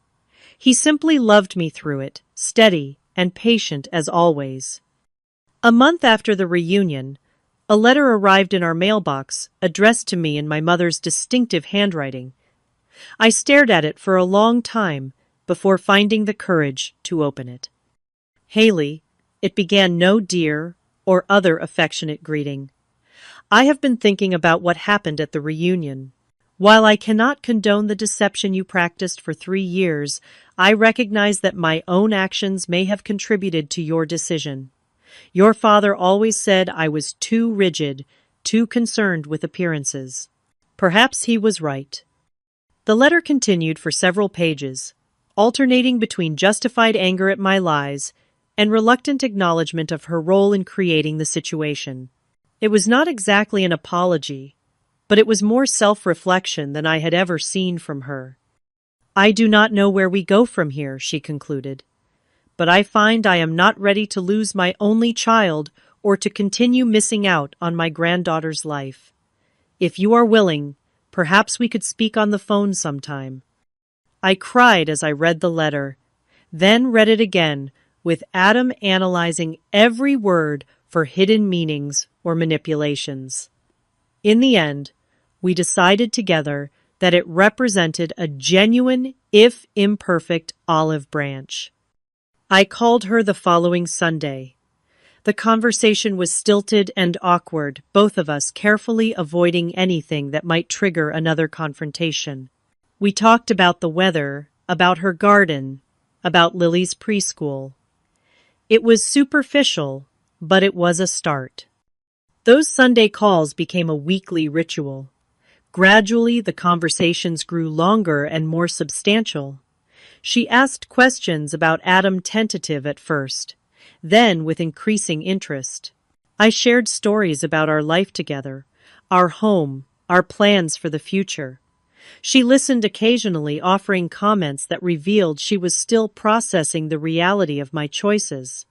He simply loved me through it, steady and patient as always. A month after the reunion, a letter arrived in our mailbox, addressed to me in my mother's distinctive handwriting. I stared at it for a long time before finding the courage to open it. "Haley," it began, no dear or other affectionate greeting. "I have been thinking about what happened at the reunion. While I cannot condone the deception you practiced for 3 years, I recognize that my own actions may have contributed to your decision. Your father always said I was too rigid, too concerned with appearances. Perhaps he was right." The letter continued for several pages, alternating between justified anger at my lies and reluctant acknowledgement of her role in creating the situation. It was not exactly an apology, but it was more self-reflection than I had ever seen from her. "I do not know where we go from here," she concluded, "but I find I am not ready to lose my only child or to continue missing out on my granddaughter's life. If you are willing, perhaps we could speak on the phone sometime." I cried as I read the letter, then read it again, with Adam analyzing every word for hidden meanings or manipulations. In the end, we decided together that it represented a genuine, if imperfect, olive branch. I called her the following Sunday. The conversation was stilted and awkward, both of us carefully avoiding anything that might trigger another confrontation. We talked about the weather, about her garden, about Lily's preschool. It was superficial, but it was a start. Those Sunday calls became a weekly ritual. Gradually, the conversations grew longer and more substantial. She asked questions about Adam tentative at first, then with increasing interest. I shared stories about our life together, our home, our plans for the future. She listened occasionally, offering comments that revealed she was still processing the reality of my choices.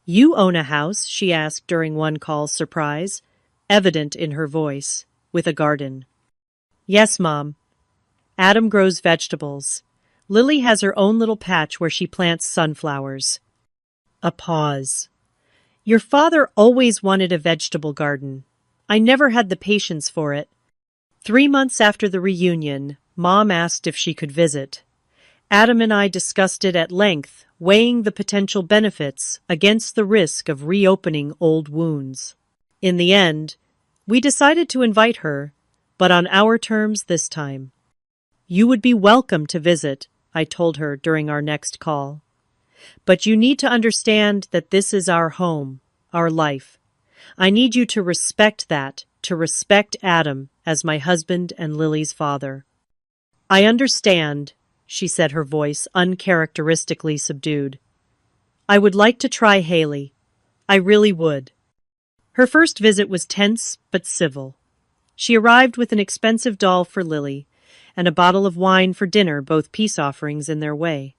"You own a house?" she asked during one call's surprise, evident in her voice, with a garden. "Yes, Mom. Adam grows vegetables. Lily has her own little patch where she plants sunflowers." A pause. "Your father always wanted a vegetable garden. I never had the patience for it." 3 months after the reunion, Mom asked if she could visit. Adam and I discussed it at length, weighing the potential benefits against the risk of reopening old wounds. In the end, we decided to invite her, but on our terms this time. "You would be welcome to visit," I told her during our next call. "But you need to understand that this is our home, our life. I need you to respect that, to respect Adam as my husband and Lily's father." "I understand," she said, her voice uncharacteristically subdued. "I would like to try Haley. I really would." Her first visit was tense but civil. She arrived with an expensive doll for Lily and a bottle of wine for dinner, both peace offerings in their way.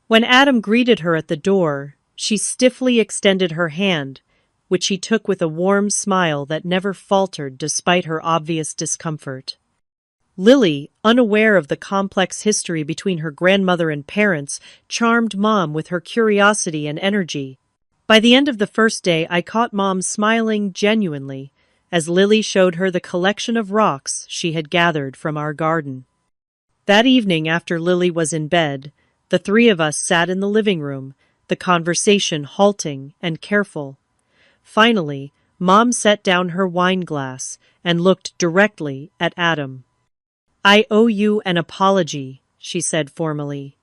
When Adam greeted her at the door, she stiffly extended her hand, which he took with a warm smile that never faltered despite her obvious discomfort. Lily, unaware of the complex history between her grandmother and parents, charmed Mom with her curiosity and energy. By the end of the first day, I caught Mom smiling genuinely as Lily showed her the collection of rocks she had gathered from our garden. That evening, after Lily was in bed, the three of us sat in the living room, the conversation halting and careful. Finally, Mom set down her wine glass and looked directly at Adam. "I owe you an apology," she said formally.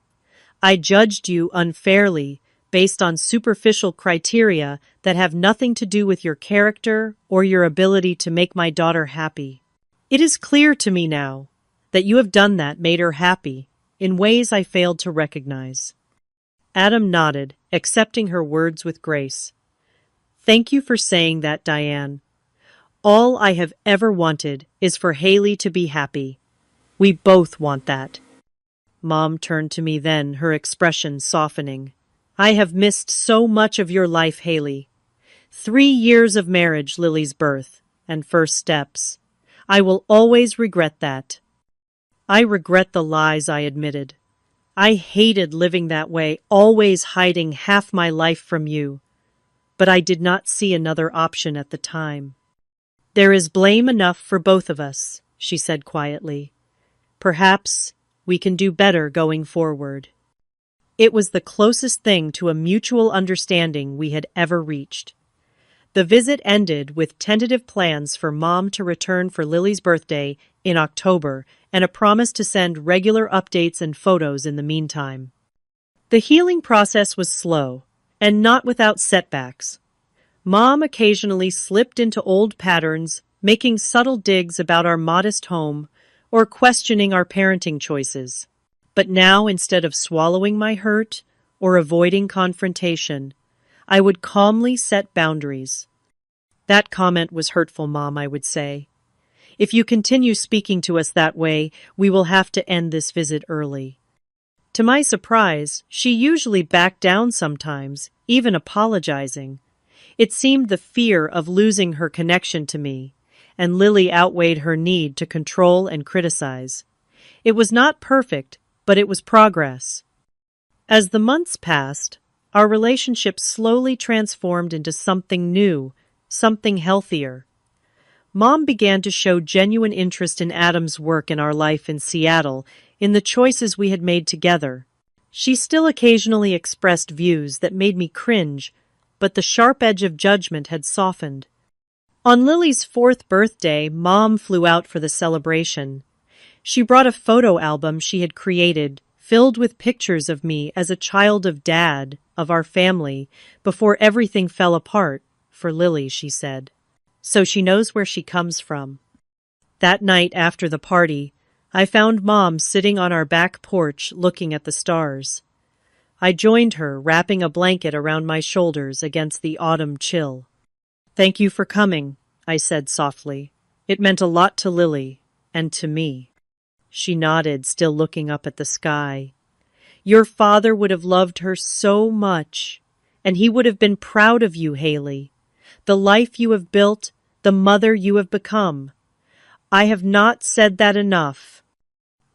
"I judged you unfairly based on superficial criteria that have nothing to do with your character or your ability to make my daughter happy. It is clear to me now that you have done that, made her happy, in ways I failed to recognize." Adam nodded, accepting her words with grace. "Thank you for saying that, Diane. All I have ever wanted is for Haley to be happy. We both want that." Mom turned to me then, her expression softening. "I have missed so much of your life, Haley. 3 years of marriage, Lily's birth, and first steps. I will always regret that." "I regret the lies," I admitted. "I hated living that way, always hiding half my life from you. But I did not see another option at the time." "There is blame enough for both of us," she said quietly. "Perhaps we can do better going forward." It was the closest thing to a mutual understanding we had ever reached. The visit ended with tentative plans for Mom to return for Lily's birthday in October and a promise to send regular updates and photos in the meantime. The healing process was slow, and not without setbacks. Mom occasionally slipped into old patterns, making subtle digs about our modest home or questioning our parenting choices. But now, instead of swallowing my hurt or avoiding confrontation, I would calmly set boundaries. "That comment was hurtful, Mom," I would say. "If you continue speaking to us that way, we will have to end this visit early." To my surprise, she usually backed down sometimes, even apologizing. It seemed the fear of losing her connection to me, and Lily outweighed her need to control and criticize. It was not perfect, but it was progress. As the months passed, our relationship slowly transformed into something new, something healthier. Mom began to show genuine interest in Adam's work in our life in Seattle, in the choices we had made together. She still occasionally expressed views that made me cringe, but the sharp edge of judgment had softened. On Lily's 4th birthday, Mom flew out for the celebration. She brought a photo album she had created, filled with pictures of me as a child of Dad, of our family, before everything fell apart, for Lily, she said. so she knows where she comes from. That night after the party, I found Mom sitting on our back porch looking at the stars. I joined her, wrapping a blanket around my shoulders against the autumn chill. "Thank you for coming," I said softly. "It meant a lot to Lily, and to me." She nodded, still looking up at the sky. "Your father would have loved her so much, and he would have been proud of you, Haley. The life you have built, the mother you have become. I have not said that enough."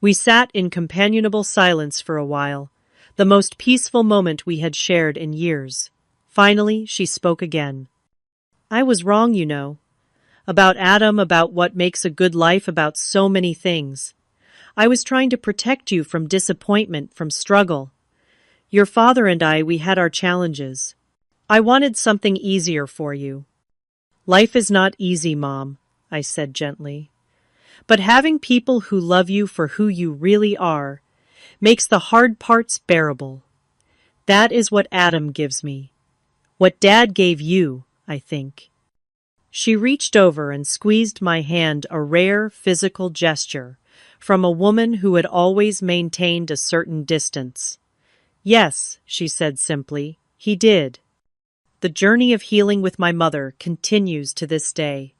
We sat in companionable silence for a while, the most peaceful moment we had shared in years. Finally, she spoke again. "I was wrong, you know. About Adam, about what makes a good life, about so many things. I was trying to protect you from disappointment, from struggle. Your father and I, we had our challenges. I wanted something easier for you." "Life is not easy, Mom," I said gently. "But having people who love you for who you really are makes the hard parts bearable. That is what Adam gives me. What Dad gave you, I think." She reached over and squeezed my hand, a rare physical gesture from a woman who had always maintained a certain distance. "Yes," she said simply, "he did." The journey of healing with my mother continues to this day.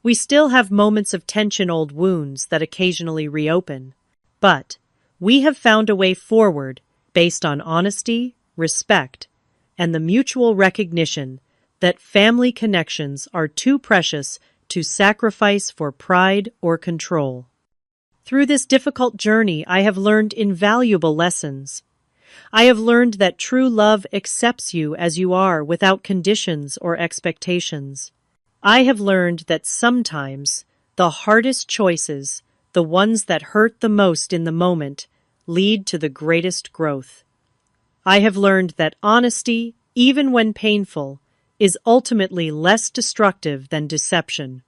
We still have moments of tension, old wounds that occasionally reopen. But we have found a way forward based on honesty, respect, and the mutual recognition that family connections are too precious to sacrifice for pride or control. Through this difficult journey, I have learned invaluable lessons. I have learned that true love accepts you as you are without conditions or expectations. I have learned that sometimes the hardest choices, the ones that hurt the most in the moment, lead to the greatest growth. I have learned that honesty, even when painful, is ultimately less destructive than deception.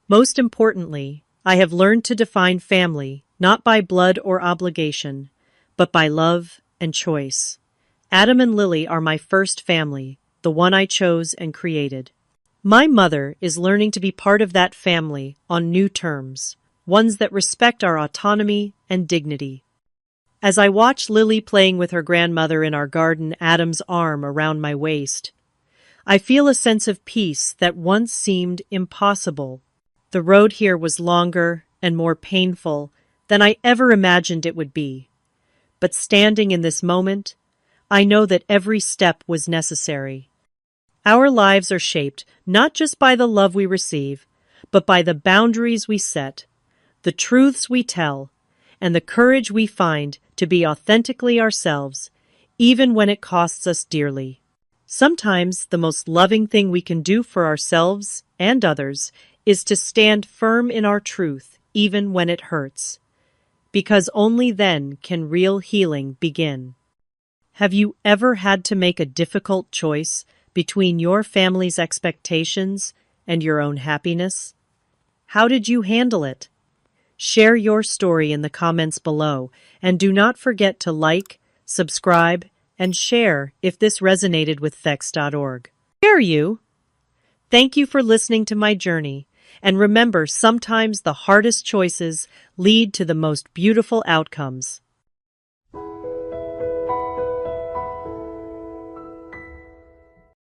Most importantly, I have learned to define family not by blood or obligation, but by love and choice. Adam and Lily are my first family, the one I chose and created. My mother is learning to be part of that family on new terms, ones that respect our autonomy and dignity. As I watch Lily playing with her grandmother in our garden, Adam's arm around my waist, I feel a sense of peace that once seemed impossible. The road here was longer and more painful than I ever imagined it would be. But standing in this moment, I know that every step was necessary. Our lives are shaped not just by the love we receive, but by the boundaries we set, the truths we tell, and the courage we find to be authentically ourselves, even when it costs us dearly. Sometimes the most loving thing we can do for ourselves and others is to stand firm in our truth, even when it hurts, because only then can real healing begin. Have you ever had to make a difficult choice between your family's expectations and your own happiness? How did you handle it? Share your story in the comments below, and do not forget to like, subscribe, and share if this resonated with Vex.org. Dare you? Thank you for listening to my journey, and remember, sometimes the hardest choices lead to the most beautiful outcomes.